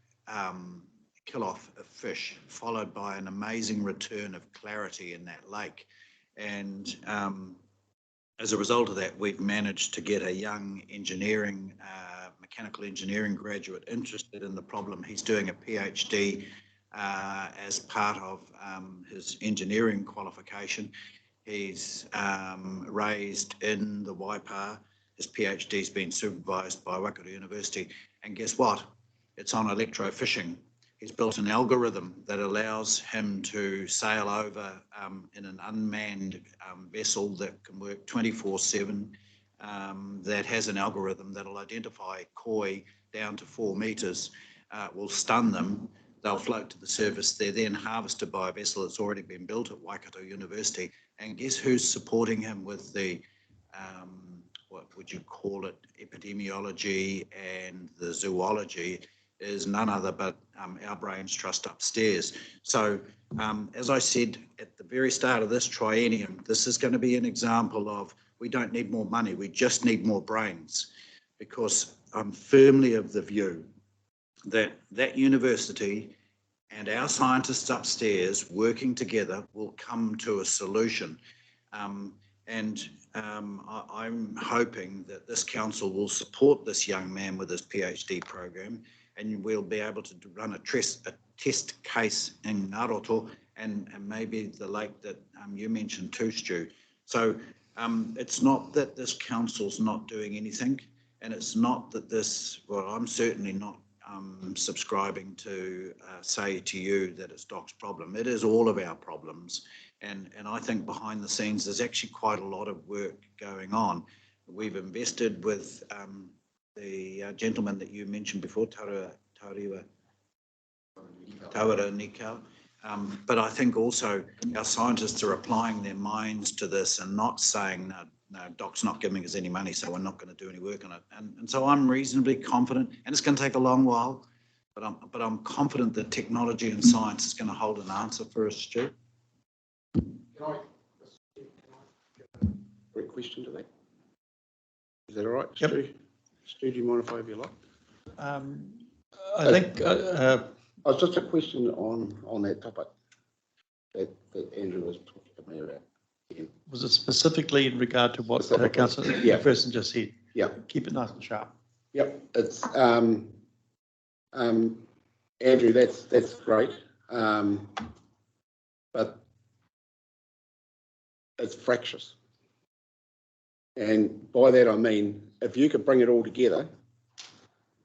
kill-off of fish, followed by an amazing return of clarity in that lake. And as a result of that, we've managed to get a young engineering, mechanical engineering graduate interested in the problem. He's doing a PhD as part of his engineering qualification. He's raised in the Waipa. His PhD's been supervised by Waikato University. And guess what? It's on electrofishing. He's built an algorithm that allows him to sail over in an unmanned vessel that can work 24/7, that has an algorithm that'll identify koi down to 4 metres, will stun them. They'll float to the surface. They're then harvested by a vessel that's already been built at Waikato University. And guess who's supporting him with the, what would you call it, epidemiology and the zoology, is none other but our brains trust upstairs. So as I said at the very start of this triennium, this is going to be an example of we don't need more money, we just need more brains, because I'm firmly of the view that that university and our scientists upstairs working together will come to a solution. I'm hoping that this council will support this young man with his PhD program, and we'll be able to run a test case in Ngaroto and maybe the lake that you mentioned too, Stu. So it's not that this council's not doing anything, and it's not that this, well, I'm certainly not subscribing to say to you that it's Doc's problem. It is all of our problems. And I think behind the scenes, there's actually quite a lot of work going on. We've invested with the gentleman that you mentioned before, Tauara Nikau. But I think also our scientists are applying their minds to this and not saying, no, Doc's not giving us any money, so we're not going to do any work on it. And so I'm reasonably confident, and it's going to take a long while, but I'm confident that technology and science is going to hold an answer for us, Stu. Can I a question to that? Is that all right, Yep. Stu? Stu, do you mind if I have your lot? I think was just a question on that topic that Andrew was talking to me about. was it specifically in regard to what Councillor McPherson just said? Yeah. Keep it nice and sharp. Yep. It's Andrew, that's great. But it's fractious. And by that I mean, if you could bring it all together,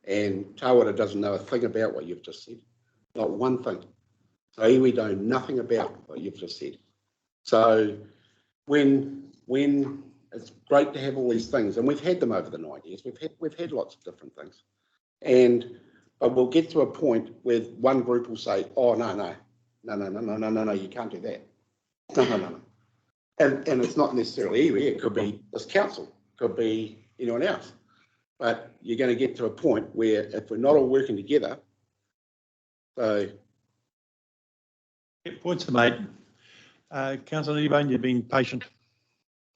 and Tawara doesn't know a thing about what you've just said, not one thing. So iwi know nothing about what you've just said. So when it's great to have all these things, and we've had them over the 9 years, we've had lots of different things, but we'll get to a point where one group will say, oh no, no, you can't do that. No. And it's not necessarily Iwi, it could be this council, could be anyone else. But you're going to get to a point where if we're not all working together, so. Points are made. Councillor Kneebone, you've been patient.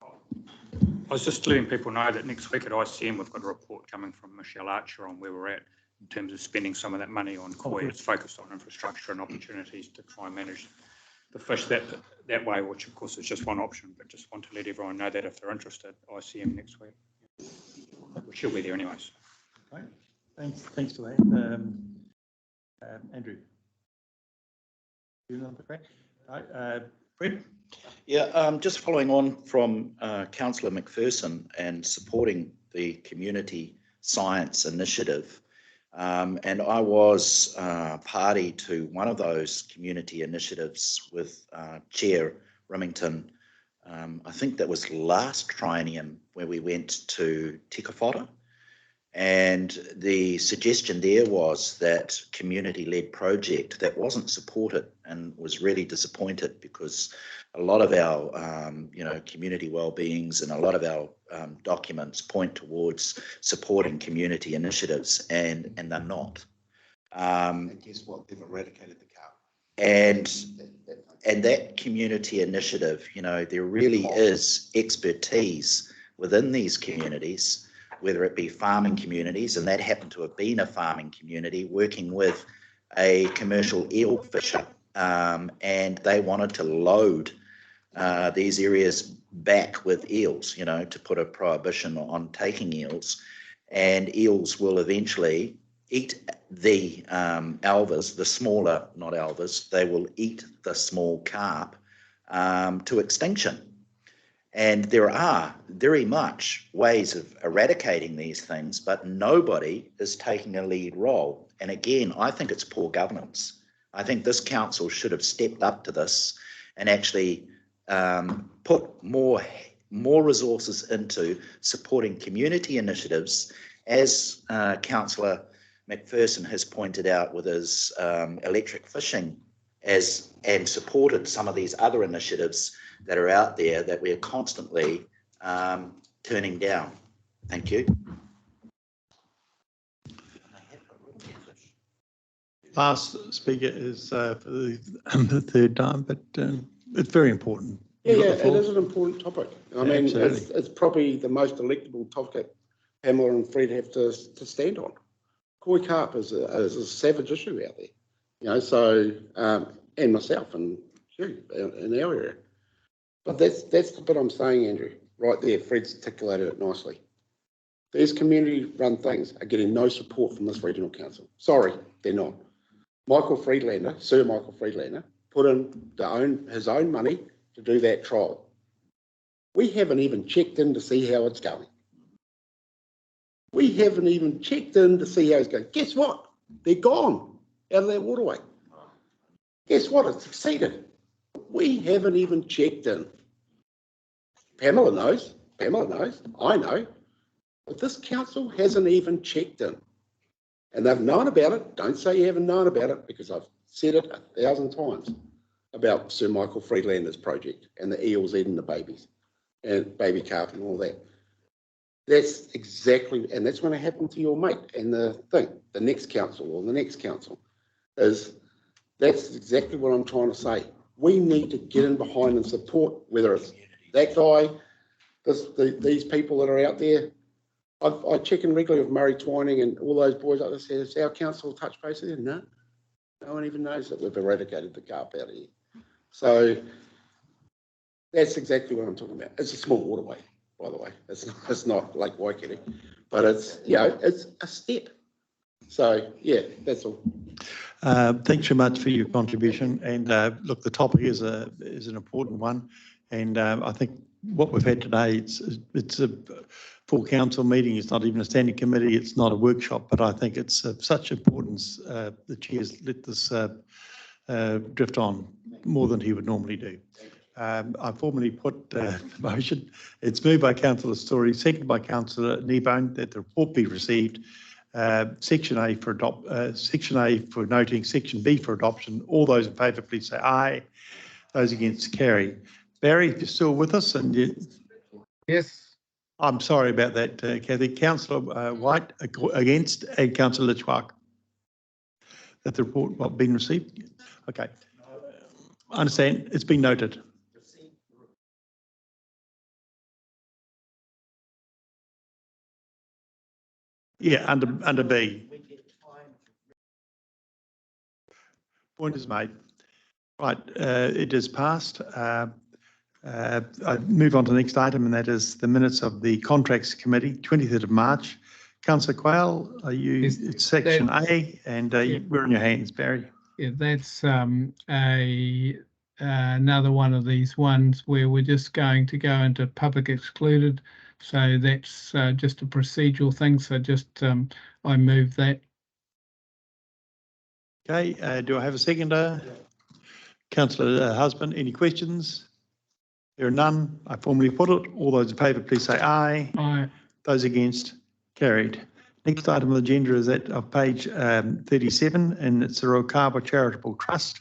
I was just letting people know that next week at ICM we've got a report coming from Michelle Archer on where we're at in terms of spending some of that money on koi. It's focused on infrastructure and opportunities to try and manage the fish that way, which of course is just one option, but just want to let everyone know that if they're interested, ICM next week. She'll be there anyways. Right. Thanks for that. Andrew. You know the correct? Right. Brett? Yeah, just following on from Councillor McPherson and supporting the community science initiative. And I was party to one of those community initiatives with Chair Remington. I think that was last triennium where we went to Tikawhara. And the suggestion there was that community-led project that wasn't supported, and was really disappointed because a lot of our, community well-beings and a lot of our documents point towards supporting community initiatives, and they're not. And guess what? They've eradicated the carp. And that community initiative, there really is expertise within these communities, whether it be farming communities, and that happened to have been a farming community working with a commercial eel fisher, and they wanted to load these areas back with eels, to put a prohibition on taking eels, and eels will eventually eat the alvas, the smaller, not alvas, they will eat the small carp to extinction. And there are very much ways of eradicating these things, but nobody is taking a lead role. And again, I think it's poor governance. I think this council should have stepped up to this and actually put more resources into supporting community initiatives, as Councillor McPherson has pointed out with his electric fishing, and supported some of these other initiatives that are out there that we are constantly turning down. Thank you. Last speaker is for the third time, but it's very important. Yeah, it is an important topic. I mean, it's probably the most electable topic Pamela and Fred have to stand on. Koi carp is a savage issue out there, so, and myself and you in our area. But that's the bit I'm saying, Andrew, right there. Fred's articulated it nicely. These community-run things are getting no support from this regional council. Sorry, they're not. Sir Michael Friedlander, put in his own money to do that trial. We haven't even checked in to see how it's going. We haven't even checked in to see how it's going. Guess what? They're gone out of that waterway. Guess what? It's succeeded. We haven't even checked in. Pamela knows. I know. But this council hasn't even checked in. And they've known about it. Don't say you haven't known about it, because I've said it 1,000 times about Sir Michael Friedlander's project and the eels eating the babies and baby carp and all that. That's exactly, and that's going to happen to your mate. And the next council or the next council that's exactly what I'm trying to say. We need to get in behind and support, whether it's that guy, these people that are out there. I check in regularly with Murray Twining and all those boys like this. Has our council touch base with them? No. No one even knows that we've eradicated the carp out of here. So that's exactly what I'm talking about. It's a small waterway, by the way. It's not Lake Waikato, but it's it's a step. So yeah, that's all. Thanks very much for your contribution. And look, the topic is an important one. And I think what we've had today, it's a full council meeting. It's not even a standing committee. It's not a workshop, but I think it's of such importance. The chair's let this drift on more than he would normally do. I formally put the motion. It's moved by Councillor Story, seconded by Councillor Kneebone, that the report be received Section A for Section A for noting, Section B for adoption. All those in favour, please say aye. Those against, carry. Barry, if you're still with us, and Yes. I'm sorry about that, Kathy. Councillor White against, and Councillor Litchfield. That the report not been received. Okay, I understand. It's been noted. Yeah, under B. Point is made. Right, it is passed. I move on to the next item, and that is the minutes of the Contracts Committee, 23rd of March. Councillor Quayle, are you, it's Section A, and yeah. we're in your hands, Barry. Yeah, that's another one of these ones where we're just going to go into public excluded. So that's just a procedural thing. So just I move that. Okay, do I have a seconder? Councillor Husband, any questions? There are none. I formally put it. All those in favour, please say aye. Aye. Those against, carried. Next item on the agenda is that of page 37, and it's the Raukawa Charitable Trust.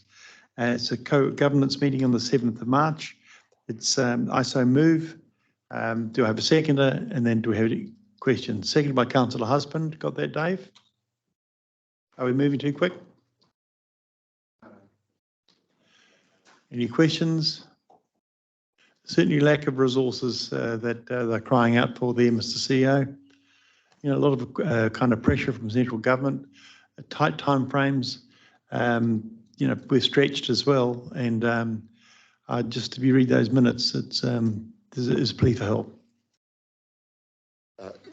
It's a co-governance meeting on the 7th of March. It's I so move. Do I have a seconder? And then do we have any questions? Seconded by Councillor Husband. Got that, Dave? Are we moving too quick? Any questions? Certainly lack of resources that they're crying out for there, Mr. CEO. You know, a lot of kind of pressure from central government, tight time frames. You know, we're stretched as well. And just if you read those minutes, it's there's a plea for help.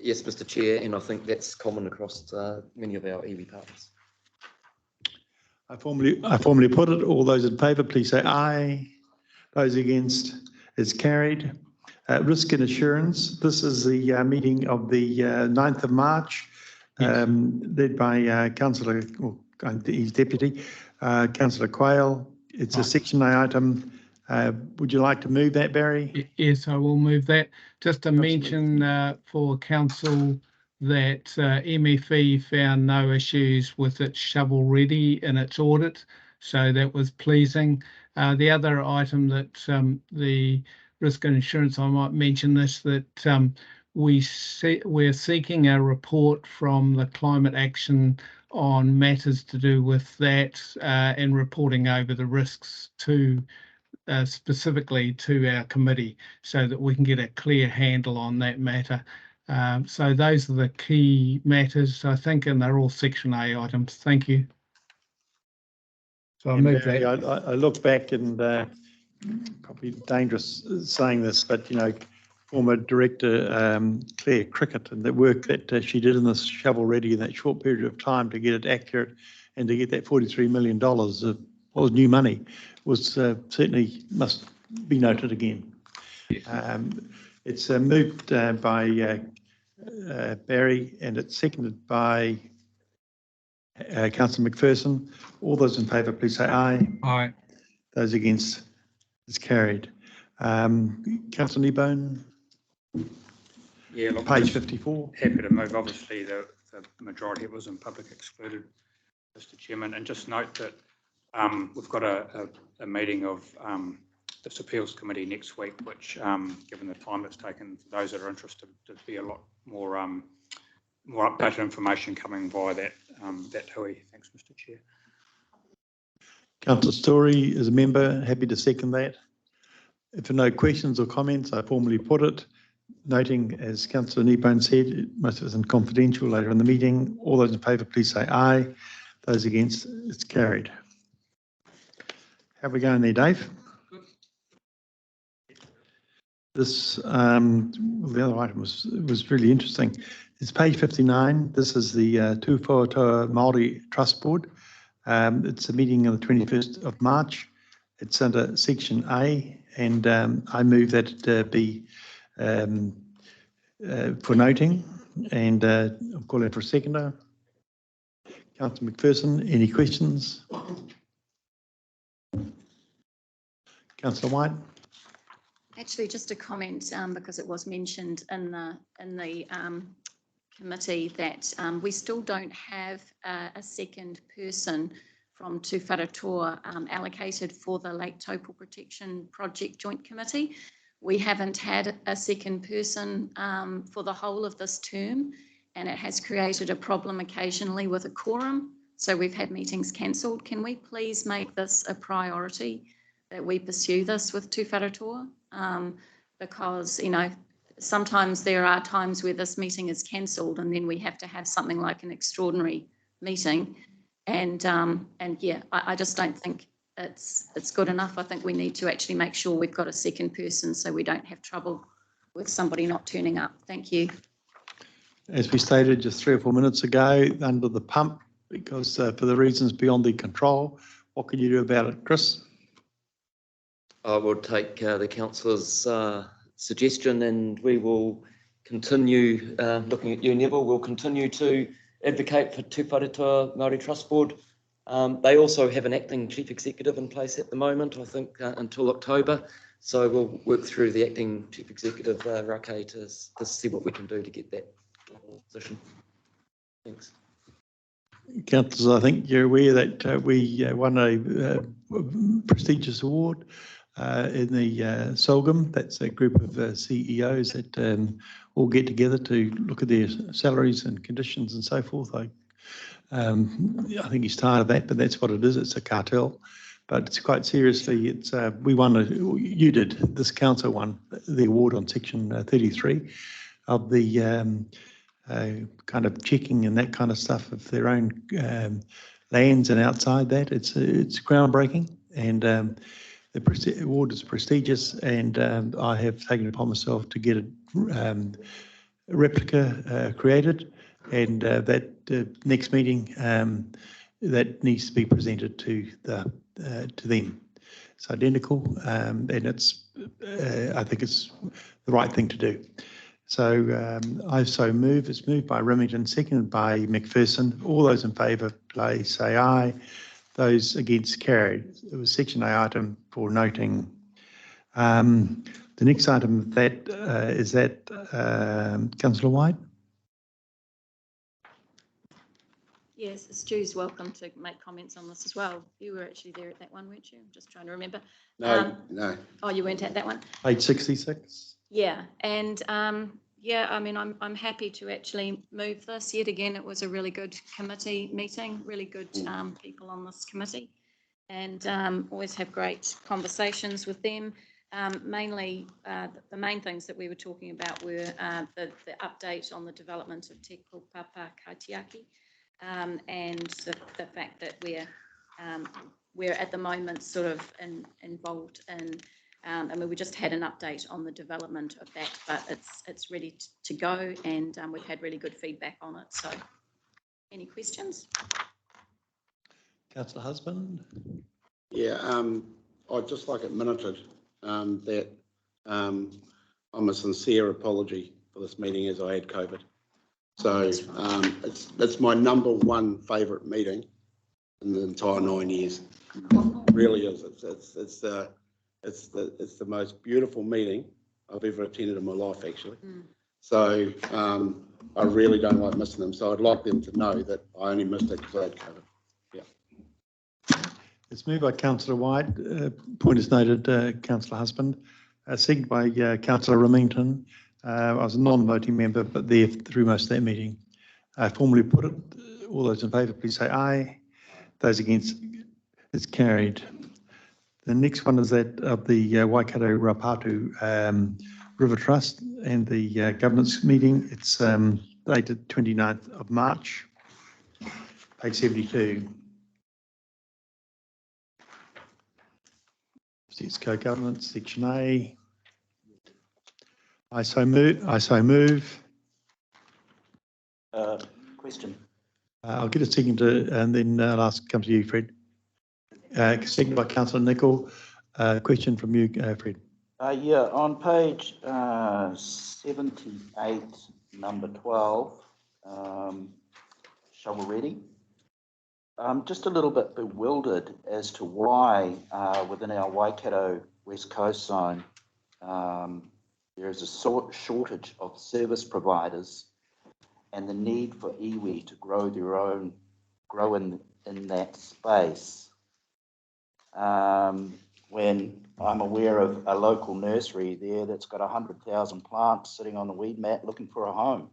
Yes, Mr. Chair, and I think that's common across many of our iwi partners. I formally put it. All those in favour, please say aye. Those against, it's carried. Risk and assurance. This is the meeting of the 9th of March, led by Councillor, or his deputy, Councillor Quayle. It's a Section A item. Would you like to move that, Barry? Yes, I will move that. Just to mention for council that MFE found no issues with its shovel ready in its audit, so that was pleasing. The other item that the risk and insurance, I might mention this, that we're seeking a report from the climate action on matters to do with that and reporting over the risks to specifically to our committee so that we can get a clear handle on that matter. So those are the key matters, I think, and they're all Section A items. Thank you. So I'll move that. I look back and probably dangerous saying this, but you know, former director Claire Cricket and the work that she did in this shovel ready in that short period of time to get it accurate and to get that $43 million of what was new money was certainly must be noted again. It's moved by Barry and it's seconded by Councillor McPherson. All those in favour, please say aye. Aye. Those against, it's carried. Councillor Kneebone. Yeah, look, page 54. Happy to move. Obviously, the majority was in public excluded, Mr. Chairman, and just note that we've got a meeting of this appeals committee next week, which, given the time it's taken for those that are interested, to be a lot more more updated information coming via that hui. Thanks, Mr. Chair. Councillor Story is a member, happy to second that. If there are no questions or comments, I formally put it, noting, as Councillor Kneebone said, most of it is confidential later in the meeting. All those in favour, please say aye. Those against, it's carried. How are we going there, Dave? This, the other item was really interesting. It's page 59. This is the Tūwharetoa Maori Trust Board. It's a meeting on the 21st of March. It's under Section A, and I move that it be for noting, and I'll call it for a seconder. Councillor McPherson, any questions? Councillor White. Actually, just a comment because it was mentioned in the committee that we still don't have a second person from Tūwharetoa allocated for the Lake Taupo Protection Project Joint Committee. We haven't had a second person for the whole of this term, and it has created a problem occasionally with a quorum. So we've had meetings cancelled. Can we please make this a priority that we pursue this with Tūwharetoa? Because, you know, sometimes there are times where this meeting is cancelled and then we have to have something like an extraordinary meeting. And yeah, I just don't think it's good enough. I think we need to actually make sure we've got a second person so we don't have trouble with somebody not turning up. Thank you. As we stated just 3 or 4 minutes ago, under the pump, because for the reasons beyond the control, what can you do about it, Chris? I will take the councillor's suggestion, and we will continue looking at you, Neville. We'll continue to advocate for Tūwharetoa Māori Trust Board. They also have an acting chief executive in place at the moment, I think, until October. So we'll work through the acting chief executive, Raukawa, to see what we can do to get that position. Thanks. Councillors, I think you're aware that we won a prestigious award in the Solgum. That's a group of CEOs that all get together to look at their salaries and conditions and so forth. I think he's tired of that, but that's what it is. It's a cartel. But it's quite seriously, it's we won, you did, this council won the award on section 33 of the kind of checking and that kind of stuff of their own lands, and outside that, it's groundbreaking, and the award is prestigious, and I have taken it upon myself to get a replica created, and that next meeting that needs to be presented to them. It's identical, and it's I think it's the right thing to do. So I so move. It's moved by Remington, seconded by McPherson. All those in favour, please say aye. Those against, carried. It was section A item for noting. The next item that is that Councillor White. Yes, Stu's welcome to make comments on this as well. You were actually there at that one, weren't you? I'm just trying to remember. No, no. Oh, you weren't at that one? Page 66. Yeah, and yeah, I mean, I'm happy to actually move this. Yet again, it was a really good committee meeting, really good people on this committee, and always have great conversations with them. Mainly, the main things that we were talking about were the update on the development of Te Kaupapa Kaitiaki, and the fact that we're at the moment sort of involved in, and we just had an update on the development of that, but it's ready to go, and we've had really good feedback on it. So, any questions? Councillor Husband. Yeah, I'd just like it minuted that I'm a sincere apology for this meeting as I had COVID. So it's my #1 favourite meeting in the entire 9 years. It really is. It's the most beautiful meeting I've ever attended in my life, actually. So I really don't like missing them. So I'd like them to know that I only missed it because I had COVID. Yeah. It's moved by Councillor White. Point is noted, Councillor Husband. Seconded by Councillor Remington. I was a non-voting member, but there through most of that meeting. I formally put it. All those in favour, please say aye. Those against, it's carried. The next one is that of the Waikato Raupatu River Trust and the governance meeting. It's dated 29th of March, page 72. It's co-governance, section A. I so move. Question. I'll get a second and then I'll ask come to you, Fred. Second by Councillor Nicol. Question from you, Fred. Yeah, on page 78, number 12, shovel ready. I'm just a little bit bewildered as to why within our Waikato West Coast zone there is a shortage of service providers, and the need for iwi to grow in that space. When I'm aware of a local nursery there that's got 100,000 plants sitting on the weed mat looking for a home.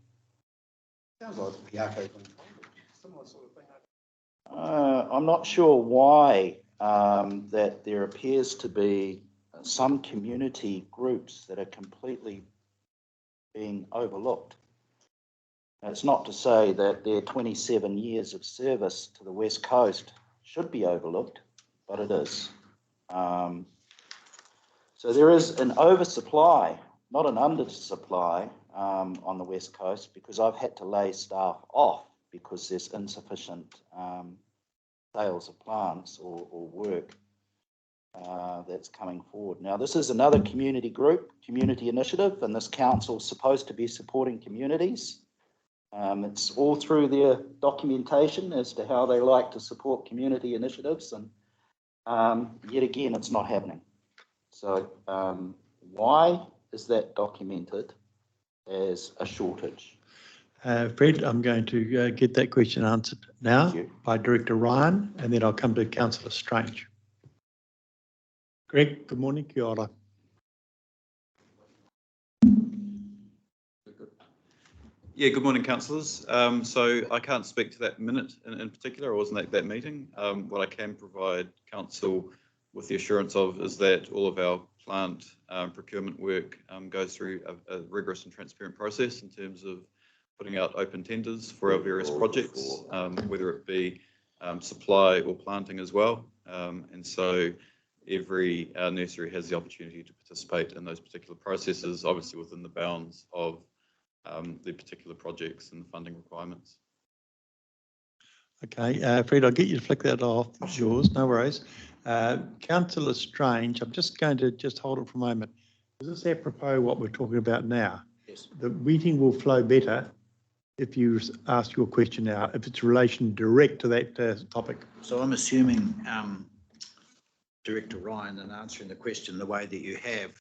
Sounds like the Waikato thing. Similar sort of thing. I'm not sure why that there appears to be some community groups that are completely being overlooked. Now, it's not to say that their 27 years of service to the West Coast should be overlooked, but it is. So there is an oversupply, not an undersupply on the West Coast, because I've had to lay staff off because there's insufficient sales of plants or work that's coming forward. Now, this is another community group, community initiative, and this council is supposed to be supporting communities. It's all through their documentation as to how they like to support community initiatives, and yet again, it's not happening. So why is that documented as a shortage? Fred, I'm going to get that question answered now by Director Ryan, and then I'll come to Councillor Strange. Greg, good morning. Kia ora. Yeah, good morning, councillors. So I can't speak to that minute in particular. I wasn't at that meeting. What I can provide council with the assurance of is that all of our plant procurement work goes through a rigorous and transparent process in terms of putting out open tenders for our various projects, whether it be supply or planting as well. And so every nursery has the opportunity to participate in those particular processes, obviously within the bounds of the particular projects and the funding requirements. Okay, Fred, I'll get you to flick that off. It's yours, no worries. Councillor Strange, I'm just going to hold it for a moment. Is this apropos what we're talking about now? Yes. The meeting will flow better if you ask your question now, if it's relation direct to that topic. So I'm assuming, Director Ryan, in answering the question the way that you have,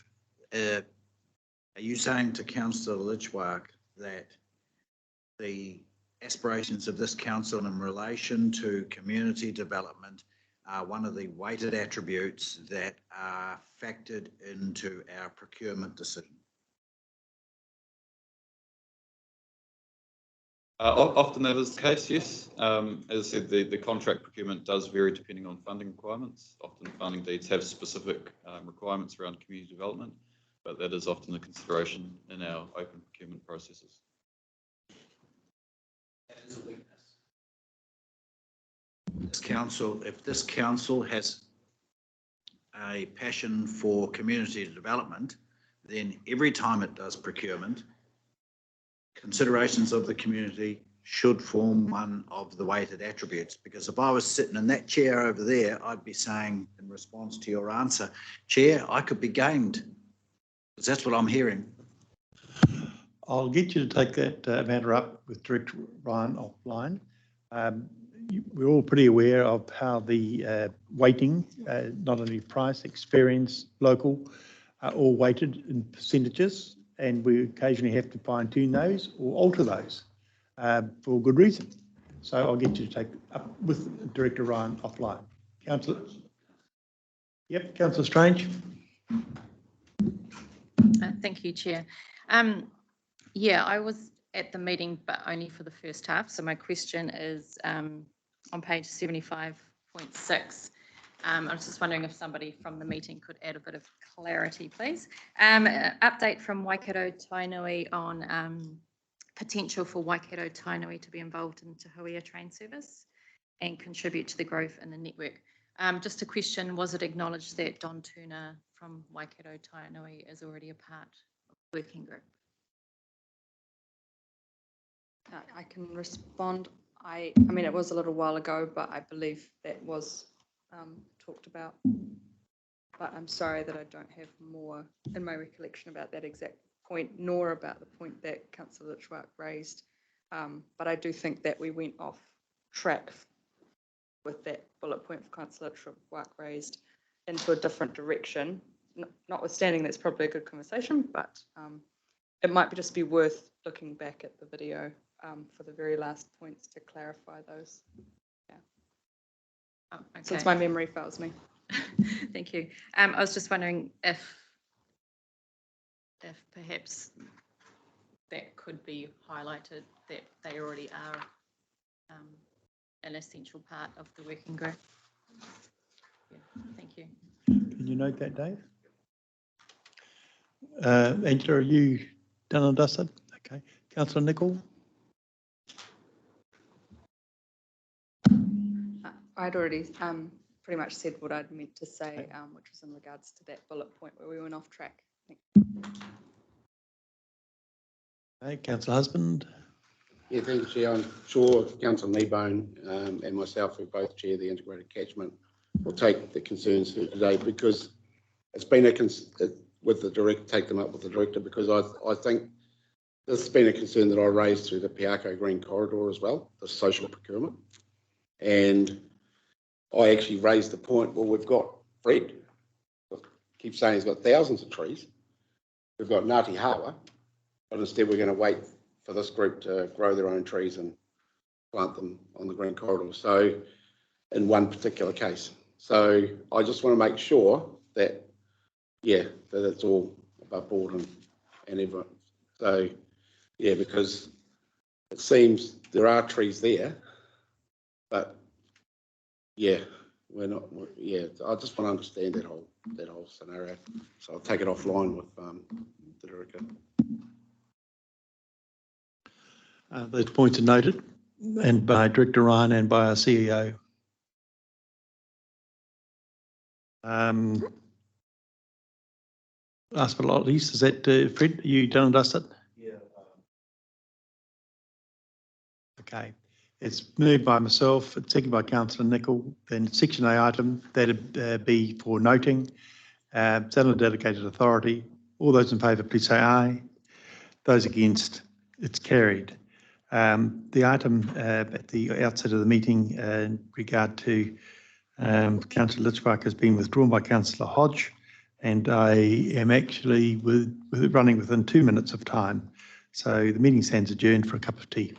are you saying to Councillor Litchwark that the aspirations of this council in relation to community development are one of the weighted attributes that are factored into our procurement decision? Often that is the case, yes. As I said, the contract procurement does vary depending on funding requirements. Often funding deeds have specific requirements around community development, but that is often a consideration in our open procurement processes. That is a weakness. If this council has a passion for community development, then every time it does procurement, considerations of the community should form one of the weighted attributes. Because if I was sitting in that chair over there, I'd be saying in response to your answer, Chair, I could be gamed. Because that's what I'm hearing. I'll get you to take that matter up with Director Ryan offline. We're all pretty aware of how the weighting, not only price, experience, local, are all weighted in percentages, and we occasionally have to fine-tune those or alter those for good reason. So I'll get you to take up with Director Ryan offline. Councillor? Yep, Councillor Strange. Thank you, Chair. Yeah, I was at the meeting, but only for the first half. So my question is on page 75.6. I was just wondering if somebody from the meeting could add a bit of clarity, please. Update from Waikato Tainui on potential for Waikato Tainui to be involved in Te Huia train service and contribute to the growth in the network. Just a question, was it acknowledged that Don Turner from Waikato Tainui is already a part of the working group? I can respond. I mean, it was a little while ago, but I believe that was talked about. But I'm sorry that I don't have more in my recollection about that exact point, nor about the point that Councillor Litchwark raised. But I do think that we went off track with that bullet point for Councillor Litchwark raised into a different direction. Notwithstanding, that's probably a good conversation, but it might just be worth looking back at the video for the very last points to clarify those. Yeah. Oh, okay. Since my memory fails me. Thank you. I was just wondering if perhaps that could be highlighted, that they already are an essential part of the working group. Yeah, thank you. Can you note that, Dave? Angela, are you done and dusted? Okay. Councillor Nicol? I'd already pretty much said what I'd meant to say, which was in regards to that bullet point where we went off track. Okay, Councillor Husband? Yeah, thank you, Chair. I'm sure Councillor Kneebone and myself, who both chair the integrated catchment, will take the concerns here today, because it's been with the director, take them up with the director, because I think this has been a concern that I raised through the Piako Green Corridor as well, the social procurement. And I actually raised the point, well, we've got Fred, I keep saying he's got thousands of trees. We've got Ngāti Hawa, but instead we're going to wait for this group to grow their own trees and plant them on the Green Corridor. So in one particular case. So I just want to make sure that, yeah, that it's all above board and everyone. So, yeah, because it seems there are trees there, but yeah, we're not, yeah, I just want to understand that whole scenario. So I'll take it offline with the director. Those points are noted, and by Director Ryan and by our CEO. Last but not least, is that Fred? Are you done and dusted? Yeah. Okay. It's moved by myself, it's seconded by Councillor Nicol. Then Section A item, that'd be for noting. Settle delegated authority. All those in favour, please say aye. Those against, it's carried. The item at the outset of the meeting in regard to Councillor Lichbach has been withdrawn by Councillor Hodge, and I am actually running within 2 minutes of time. So the meeting stands adjourned for a cup of tea.